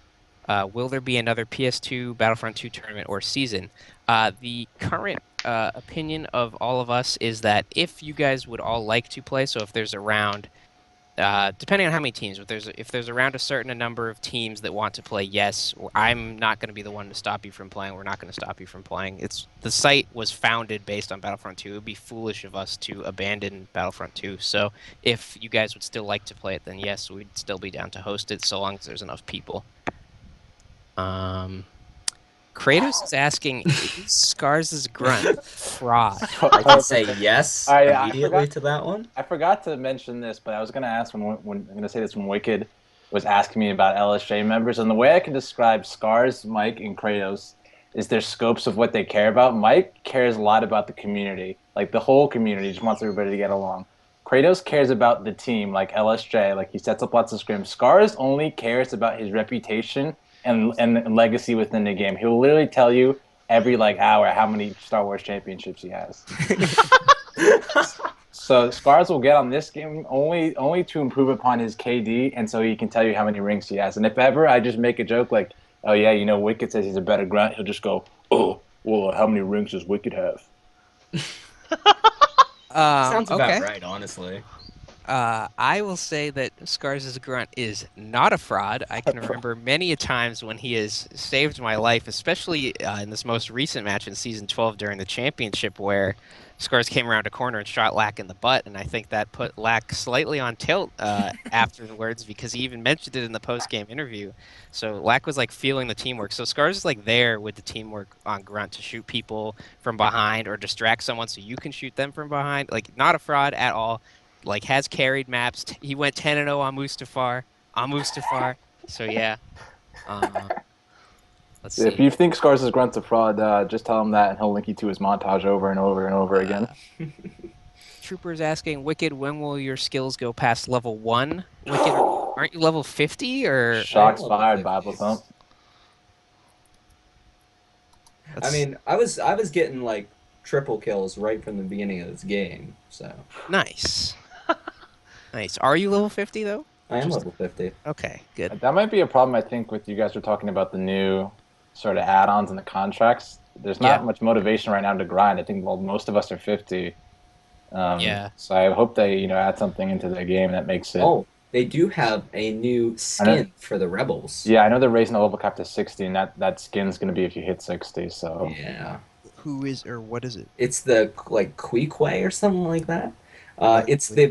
[SPEAKER 1] "Will there be another PS2 Battlefront 2 tournament or season?" The current opinion of all of us is that if you guys would all like to play, so if there's a round depending on how many teams, if there's around a certain number of teams that want to play, yes, I'm not going to be the one to stop you from playing. We're not going to stop you from playing. It's the site was founded based on Battlefront 2. It would be foolish of us to abandon Battlefront 2. So if you guys would still like to play it, then yes, we'd still be down to host it so long as there's enough people. Kratos is asking, is Scars' grunt fraud?
[SPEAKER 2] I can say yes
[SPEAKER 3] I
[SPEAKER 2] immediately
[SPEAKER 3] forgot.
[SPEAKER 2] to that one.
[SPEAKER 3] I forgot to mention this, but I was gonna ask when I'm gonna say this when Wicked was asking me about LSJ members, and the way I can describe Scars, Mike, and Kratos is their scopes of what they care about. Mike cares a lot about the community, like the whole community, just wants everybody to get along. Kratos cares about the team, like LSJ, like he sets up lots of scrims. Scars only cares about his reputation and legacy within the game. He'll literally tell you every like hour how many Star Wars championships he has. So Scars will get on this game only to improve upon his KD, and so he can tell you how many rings he has. And if ever I just make a joke like, "Oh yeah, you know Wicked says he's a better grunt," he'll just go, "Oh, well, how many rings does Wicked have?"
[SPEAKER 2] Sounds
[SPEAKER 1] Okay.
[SPEAKER 2] about right, honestly.
[SPEAKER 1] I will say that Scars' grunt is not a fraud. I can remember many a times when he has saved my life, especially in this most recent match in Season 12 during the championship where Scars came around a corner and shot Lack in the butt, and I think that put Lack slightly on tilt afterwards because he even mentioned it in the post-game interview. So Lack was like feeling the teamwork. So Scars is like there with the teamwork on grunt to shoot people from behind or distract someone so you can shoot them from behind. Like not a fraud at all, like has carried maps. He went 10-0 on Mustafar. So yeah. Um, let's
[SPEAKER 3] If
[SPEAKER 1] see.
[SPEAKER 3] you think Scars' grunt's a fraud, just tell him that, and he'll link you to his montage over and over and over again.
[SPEAKER 1] Troopers asking, Wicked, when will your skills go past level 1? Wicked, aren't you level 50 or
[SPEAKER 3] Shots
[SPEAKER 2] level
[SPEAKER 3] fired,
[SPEAKER 2] 50.
[SPEAKER 3] Bible thump.
[SPEAKER 2] I mean, I was getting like triple kills right from the beginning of this game, so
[SPEAKER 1] nice. Nice. Are you level 50 though?
[SPEAKER 2] I am
[SPEAKER 1] Just
[SPEAKER 2] level 50.
[SPEAKER 1] okay, good.
[SPEAKER 3] That might be a problem. I think with you guys were talking about the new sort of add-ons and the contracts. There's
[SPEAKER 1] Yeah.
[SPEAKER 3] not much motivation right now to grind. I think most of us are 50.
[SPEAKER 1] Yeah.
[SPEAKER 3] So I hope they add something into the game that makes it.
[SPEAKER 2] Oh, they do have a new
[SPEAKER 3] I know,
[SPEAKER 2] skin for the rebels.
[SPEAKER 3] yeah, I know they're raising the level cap to 60, and that skin's going to be if you hit 60. So
[SPEAKER 2] Yeah.
[SPEAKER 1] Who is or what is it?
[SPEAKER 2] It's the like Queequeg or something like that.
[SPEAKER 1] Like,
[SPEAKER 2] It's the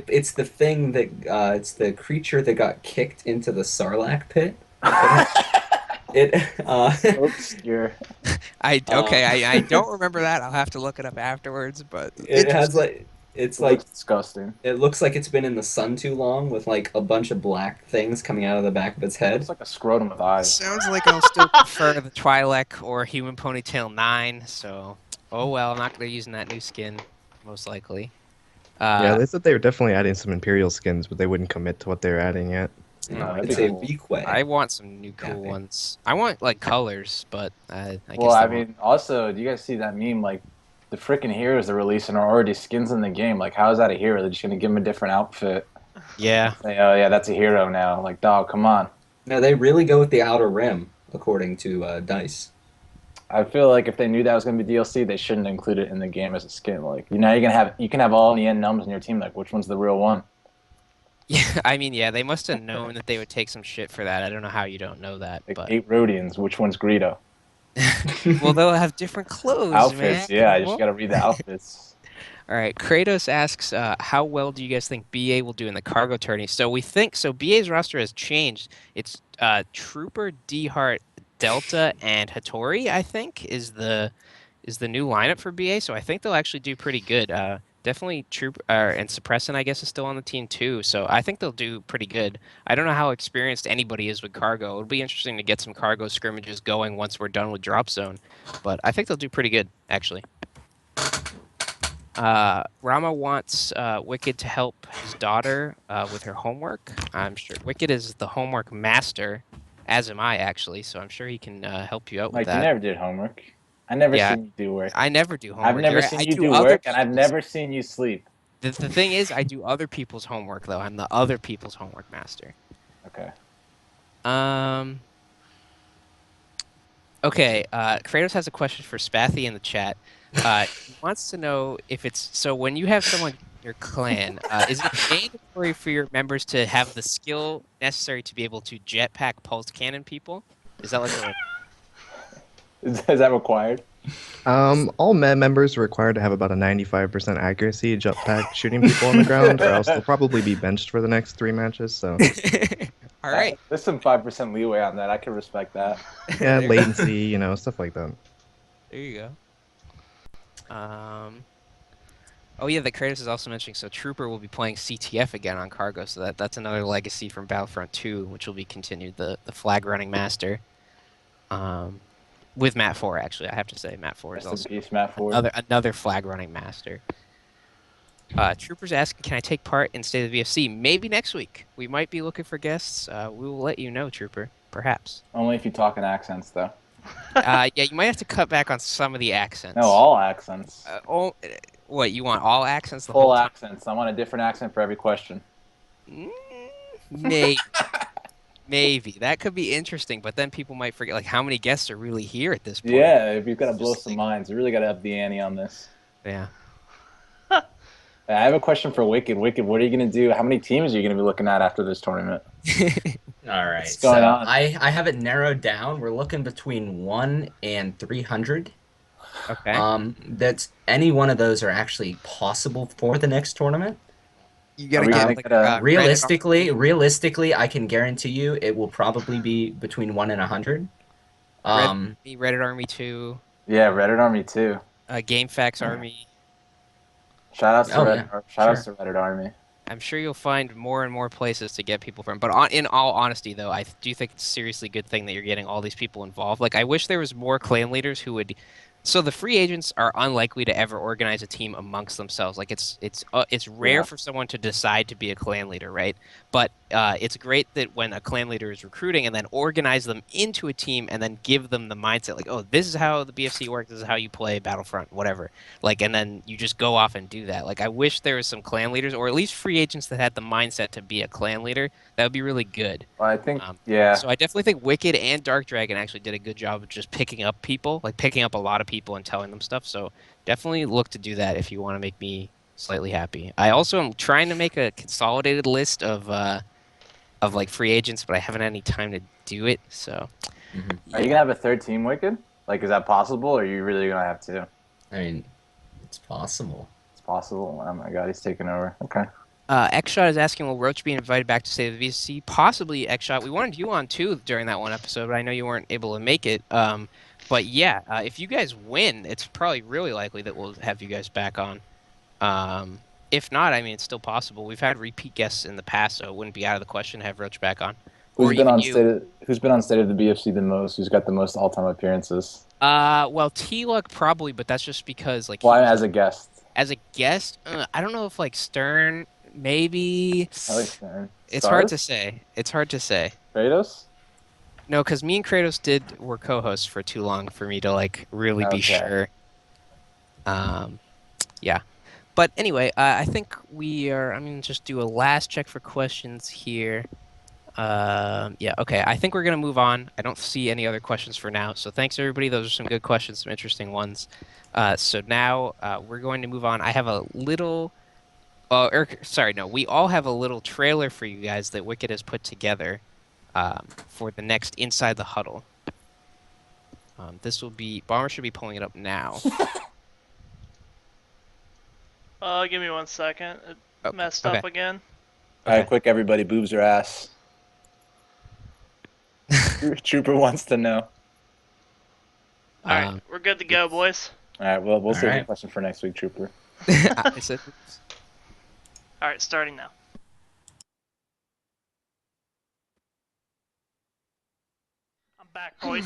[SPEAKER 2] thing that it's the creature that got kicked into the Sarlacc pit. It
[SPEAKER 3] obscure.
[SPEAKER 1] I don't remember that. I'll have to look it up afterwards, but
[SPEAKER 2] it has
[SPEAKER 1] interesting.
[SPEAKER 2] like it's
[SPEAKER 3] It
[SPEAKER 2] like
[SPEAKER 3] looks disgusting.
[SPEAKER 2] it looks like it's been in the sun too long with like a bunch of black things coming out of the back of its
[SPEAKER 3] It
[SPEAKER 2] head.
[SPEAKER 3] looks like a scrotum with eyes.
[SPEAKER 1] Sounds like I'll still prefer the Twi'lek or Human Ponytail 9, so oh well, I'm not gonna be using that new skin, most likely.
[SPEAKER 5] Yeah, they said they were definitely adding some Imperial skins, but they wouldn't commit to what they're adding yet.
[SPEAKER 2] You
[SPEAKER 3] No,
[SPEAKER 2] know,
[SPEAKER 3] that'd
[SPEAKER 2] it's
[SPEAKER 3] be
[SPEAKER 2] a
[SPEAKER 3] cool.
[SPEAKER 2] weak way.
[SPEAKER 1] I want some new cool
[SPEAKER 2] Okay.
[SPEAKER 1] ones. I want like colors, but I
[SPEAKER 3] Well,
[SPEAKER 1] guess
[SPEAKER 3] I
[SPEAKER 1] they won't.
[SPEAKER 3] mean, also, do you guys see that meme? Like, the freaking heroes they're releasing are already skins in the game. Like, how is that a hero? They're just gonna give him a different outfit.
[SPEAKER 1] Yeah.
[SPEAKER 3] Say, oh yeah, that's a hero now. Like, dog, come on.
[SPEAKER 2] No, they really go with the outer rim, according to Dice.
[SPEAKER 3] I feel like if they knew that was gonna be DLC, they shouldn't include it in the game as a skin. Like, you can have all the end numbers in your team. Like, which one's the real one?
[SPEAKER 1] Yeah, I mean, yeah, they must have known that they would take some shit for that. I don't know how you don't know that,
[SPEAKER 3] Like
[SPEAKER 1] but
[SPEAKER 3] 8 Rhodians, which one's Greedo?
[SPEAKER 1] well, they'll have different clothes, man.
[SPEAKER 3] Outfits,
[SPEAKER 1] You
[SPEAKER 3] yeah. I just
[SPEAKER 1] know?
[SPEAKER 3] gotta read the outfits.
[SPEAKER 1] All right, Kratos asks, how well do you guys think BA will do in the cargo tourney? So we think so. BA's roster has changed. It's Trooper, D-Heart, Delta, and Hattori. I think is the new lineup for BA. So I think they'll actually do pretty good. Definitely Troop and Suppressant, I guess, is still on the team too. So I think they'll do pretty good. I don't know how experienced anybody is with cargo. It'll be interesting to get some cargo scrimmages going once we're done with Drop Zone, but I think they'll do pretty good actually. Rama wants Wicked to help his daughter with her homework. I'm sure Wicked is the homework master, as am I actually. So I'm sure he can help you out with
[SPEAKER 3] Like, you
[SPEAKER 1] that.
[SPEAKER 3] never did homework. I never
[SPEAKER 1] Yeah,
[SPEAKER 3] seen you do work.
[SPEAKER 1] I never do
[SPEAKER 3] I've
[SPEAKER 1] homework.
[SPEAKER 3] never
[SPEAKER 1] You're right.
[SPEAKER 3] seen
[SPEAKER 1] I
[SPEAKER 3] you
[SPEAKER 1] do
[SPEAKER 3] do
[SPEAKER 1] other
[SPEAKER 3] work, and I've
[SPEAKER 1] people's.
[SPEAKER 3] never seen you sleep.
[SPEAKER 1] The thing is, I do other people's homework though. I'm the other people's homework master.
[SPEAKER 3] Okay.
[SPEAKER 1] Um. Okay. Kratos has a question for Spathi in the chat. He wants to know if it's so when you have someone in your clan, is it mandatory for your members to have the skill necessary to be able to jetpack pulse cannon people? Is that like a
[SPEAKER 3] Is that required?
[SPEAKER 5] All members are required to have about a 95% accuracy jump pack shooting people on the ground, or else they'll probably be benched for the next 3 matches. So
[SPEAKER 1] All right.
[SPEAKER 3] There's some 5% leeway on that. I can respect that.
[SPEAKER 5] yeah,
[SPEAKER 1] There-
[SPEAKER 5] latency, stuff like that.
[SPEAKER 1] There you go. Oh yeah, the Kratos is also mentioning so Trooper will be playing CTF again on Cargo, so that's another legacy from Battlefront 2, which will be continued. The flag running master, with Matt 4 actually. I have to say Matt 4 is
[SPEAKER 3] Rest in
[SPEAKER 1] also
[SPEAKER 3] peace, Matt Ford.
[SPEAKER 1] another flag running master. Trooper's asking, can I take part in State of the BFC? Maybe next week. We might be looking for guests. We will let you know, Trooper. Perhaps.
[SPEAKER 3] Only if you talk in accents, though.
[SPEAKER 1] Yeah, you might have to cut back on some of the accents.
[SPEAKER 3] No, all accents.
[SPEAKER 1] What, you want all accents the
[SPEAKER 3] Full
[SPEAKER 1] whole time?
[SPEAKER 3] accents. I want a different accent for every question.
[SPEAKER 1] Mm, Maybe. Maybe. That could be interesting, but then people might forget, like, how many guests are really here at this point.
[SPEAKER 3] Yeah, if you've got to
[SPEAKER 1] It's
[SPEAKER 3] blow
[SPEAKER 1] just
[SPEAKER 3] some
[SPEAKER 1] like-
[SPEAKER 3] minds, you really got to up the ante on this.
[SPEAKER 1] Yeah.
[SPEAKER 3] I have a question for Wicked. Wicked, what are you going to do? How many teams are you going to be looking at after this tournament?
[SPEAKER 2] All right.
[SPEAKER 3] What's going on?
[SPEAKER 2] I have it narrowed down. We're looking between 1 and 300.
[SPEAKER 1] Okay.
[SPEAKER 2] That's any one of those are actually possible for the next tournament.
[SPEAKER 1] You
[SPEAKER 3] Are
[SPEAKER 1] gotta
[SPEAKER 3] we
[SPEAKER 1] get
[SPEAKER 3] gonna
[SPEAKER 1] like
[SPEAKER 3] get a-
[SPEAKER 2] Realistically, I can guarantee you it will probably be between 1 and 100.
[SPEAKER 1] Reddit Army 2,
[SPEAKER 3] Yeah, Reddit Army too.
[SPEAKER 1] GameFAQs Army.
[SPEAKER 3] Shout outs to
[SPEAKER 2] Oh,
[SPEAKER 3] Reddit.
[SPEAKER 2] yeah.
[SPEAKER 3] Shout outs to Reddit Army.
[SPEAKER 1] I'm sure you'll find more and more places to get people from. But in all honesty, though, I do think it's a seriously good thing that you're getting all these people involved. Like, I wish there was more clan leaders who would. So the free agents are unlikely to ever organize a team amongst themselves. Like it's rare
[SPEAKER 3] Yeah.
[SPEAKER 1] for someone to decide to be a clan leader, right? But it's great that when a clan leader is recruiting and then organize them into a team and then give them the mindset, like, oh, this is how the BFC works. This is how you play Battlefront, whatever. Like, and then you just go off and do that. Like, I wish there was some clan leaders or at least free agents that had the mindset to be a clan leader. That would be really good.
[SPEAKER 3] Well, I think,
[SPEAKER 1] Um,
[SPEAKER 3] yeah.
[SPEAKER 1] So I definitely think Wicked and Dark Dragon actually did a good job of just picking up people, like picking up a lot of people and telling them stuff. So definitely look to do that if you want to make me slightly happy. I also am trying to make a consolidated list of like free agents, but I haven't had any time to do it. So
[SPEAKER 2] Mhm.
[SPEAKER 3] Are you gonna have a third team, Wicked? Like, is that possible, or are you really gonna have two?
[SPEAKER 2] I mean, it's possible.
[SPEAKER 3] It's possible. Oh my God, he's taking over. Okay.
[SPEAKER 1] Xshot is asking, will Roach be invited back to State of the VC? Possibly, Xshot. We wanted you on too during that one episode, but I know you weren't able to make it. But yeah, if you guys win, it's probably really likely that we'll have you guys back on. If not, I mean, it's still possible. We've had repeat guests in the past, so it wouldn't be out of the question to have Roach back on. Or
[SPEAKER 3] Who's been
[SPEAKER 1] even
[SPEAKER 3] on
[SPEAKER 1] you.
[SPEAKER 3] Who's been on State of the BFC the most? Who's got the most all-time appearances?
[SPEAKER 1] Well, T-Luck probably, but that's just because like
[SPEAKER 3] Why
[SPEAKER 1] he was-
[SPEAKER 3] as a guest?
[SPEAKER 1] as a guest, I don't know if like Stern maybe.
[SPEAKER 3] I like Stern.
[SPEAKER 1] It's hard to
[SPEAKER 3] Scars?
[SPEAKER 1] say. It's hard to say.
[SPEAKER 3] Kratos?
[SPEAKER 1] No, because me and Kratos were co-hosts for too long for me to like really be
[SPEAKER 3] Okay.
[SPEAKER 1] sure. Yeah. But anyway, I think I'm gonna just do a last check for questions here. Yeah, okay. I think we're gonna move on. I don't see any other questions for now. So thanks everybody. Those are some good questions, some interesting ones. So now we're going to move on. I have a little. Sorry, no. We all have a little trailer for you guys that Wicked has put together for the next Inside the Huddle. This will be Bomber should be pulling it up now.
[SPEAKER 4] Give me 1 second. It
[SPEAKER 1] Okay.
[SPEAKER 4] messed
[SPEAKER 1] Okay.
[SPEAKER 4] up again.
[SPEAKER 3] All right, quick, everybody. Boobs or ass? Trooper wants to know.
[SPEAKER 4] Alright, we're good to go, boys.
[SPEAKER 3] All right, well, we'll
[SPEAKER 2] All
[SPEAKER 3] save the
[SPEAKER 2] right.
[SPEAKER 3] question for next week, Trooper.
[SPEAKER 1] I said,
[SPEAKER 4] Alright, starting now. I'm back, boys.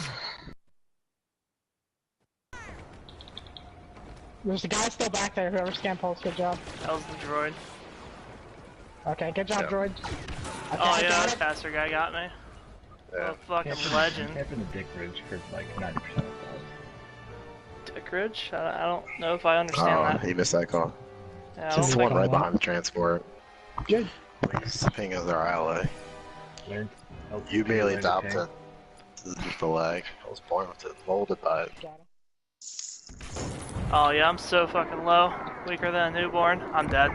[SPEAKER 6] There's a guy still back there, whoever scanned pulse, good job.
[SPEAKER 4] That was the droid.
[SPEAKER 6] Okay, good job, droid. Okay,
[SPEAKER 4] Oh
[SPEAKER 6] I
[SPEAKER 4] yeah,
[SPEAKER 6] got
[SPEAKER 4] that
[SPEAKER 6] it.
[SPEAKER 4] faster guy got me.
[SPEAKER 7] Yeah.
[SPEAKER 4] Oh, fucking legend.
[SPEAKER 7] Camping the Dick Ridge for like 90% of the time.
[SPEAKER 4] Dick Ridge? I don't know if I understand that.
[SPEAKER 8] You missed that call.
[SPEAKER 4] Yeah, I
[SPEAKER 6] Just
[SPEAKER 4] don't
[SPEAKER 8] It's the
[SPEAKER 4] think
[SPEAKER 8] one right behind the transport.
[SPEAKER 6] Good.
[SPEAKER 8] Please ping us our ally.
[SPEAKER 7] Learn.
[SPEAKER 8] You barely
[SPEAKER 7] learn
[SPEAKER 8] dropped
[SPEAKER 7] to
[SPEAKER 8] it. This is just a lag. I was born with it, molded by it.
[SPEAKER 6] Got him.
[SPEAKER 4] Oh yeah, I'm so fucking low. Weaker than a newborn. I'm dead.
[SPEAKER 6] I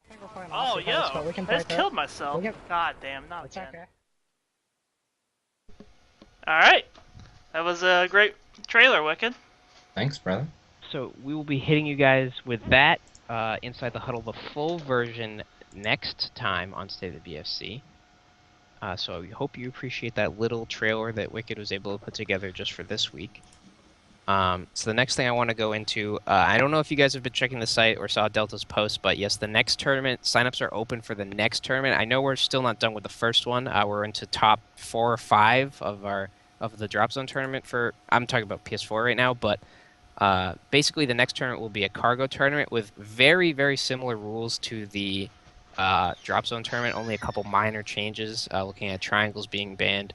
[SPEAKER 6] think we're playing
[SPEAKER 4] Oh
[SPEAKER 6] Aussie Hearts,
[SPEAKER 4] yo,
[SPEAKER 6] but we can
[SPEAKER 4] I
[SPEAKER 6] play
[SPEAKER 4] just
[SPEAKER 6] through
[SPEAKER 4] killed
[SPEAKER 6] it.
[SPEAKER 4] myself.
[SPEAKER 6] We can-
[SPEAKER 4] God damn, not
[SPEAKER 6] It's
[SPEAKER 4] again.
[SPEAKER 6] okay.
[SPEAKER 4] Alright. That was a great trailer, Wicked.
[SPEAKER 2] Thanks, brother.
[SPEAKER 1] so we will be hitting you guys with that Inside the Huddle, the full version next time on State of the BFC. So we hope you appreciate that little trailer that Wicked was able to put together just for this week. So the next thing I want to go into, I don't know if you guys have been checking the site or saw Delta's post, but yes, the next tournament, signups are open for the next tournament. I know we're still not done with the first one. We're into top 4 or 5 of the Drop Zone tournament I'm talking about PS4 right now, but basically the next tournament will be a cargo tournament with very, very similar rules to the Drop Zone tournament, only a couple minor changes, looking at triangles being banned.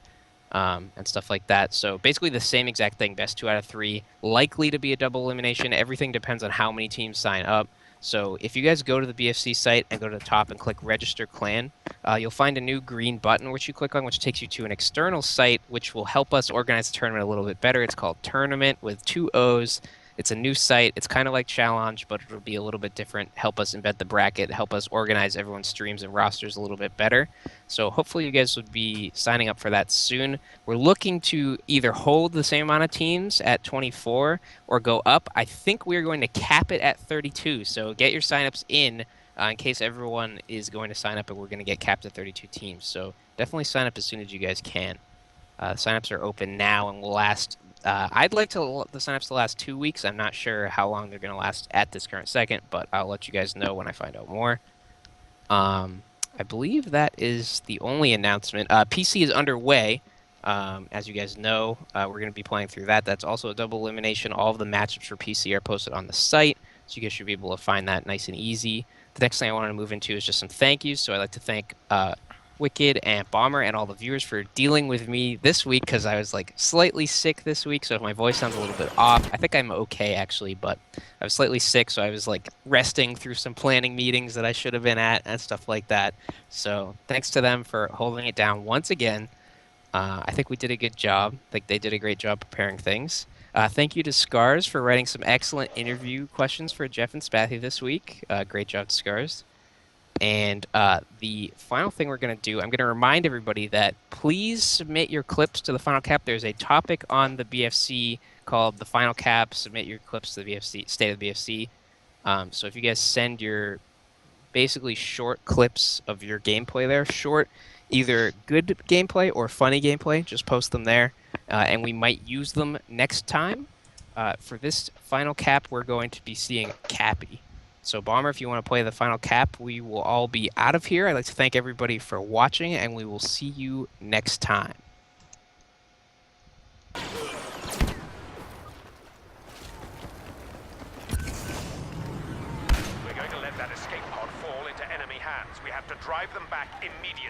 [SPEAKER 1] And stuff like that. So basically the same exact thing, best 2 out of 3, likely to be a double elimination. Everything depends on how many teams sign up. So if you guys go to the BFC site and go to the top and click register clan, you'll find a new green button which you click on, which takes you to an external site which will help us organize the tournament a little bit better. It's called Tournament with 2 O's. It's a new site. It's kind of like Challenge, but it'll be a little bit different. Help us embed the bracket, help us organize everyone's streams and rosters a little bit better. So hopefully you guys would be signing up for that soon. We're looking to either hold the same amount of teams at 24 or go up. I think we're going to cap it at 32. So get your signups in case everyone is going to sign up and we're going to get capped at 32 teams. So definitely sign up as soon as you guys can. Signups are open now and will last. I'd like the signups to last 2 weeks. I'm not sure how long they're going to last at this current second, but I'll let you guys know when I find out more. I believe that is the only announcement. PC is underway. As you guys know, we're going to be playing through that. That's also a double elimination. All of the matchups for PC are posted on the site, so you guys should be able to find that nice and easy. The next thing I want to move into is just some thank yous. So I'd like to thank Wicked and Bomber and all the viewers for dealing with me this week because I was like slightly sick this week, so if my voice sounds a little bit off, I think I'm okay actually, but I was slightly sick, so I was like resting through some planning meetings that I should have been at and stuff like that. So thanks to them for holding it down once again. I think we did a good job. I think they did a great job preparing things. Thank you to Scars for writing some excellent interview questions for Jeff and Spathi this week. Great job, Scars. And the final thing we're going to do, I'm going to remind everybody that please submit your clips to the Final Cap. There's a topic on the BFC called the Final Cap. Submit your clips to the BFC, State of the BFC. So if you guys send your basically short clips of your gameplay there, short, either good gameplay or funny gameplay, just post them there. And we might use them next time. For this Final Cap, we're going to be seeing Cappy. So, Bomber, if you want to play the final cap, we will all be out of here. I'd like to thank everybody for watching, and we will see you next time.
[SPEAKER 9] We have to drive them back immediately.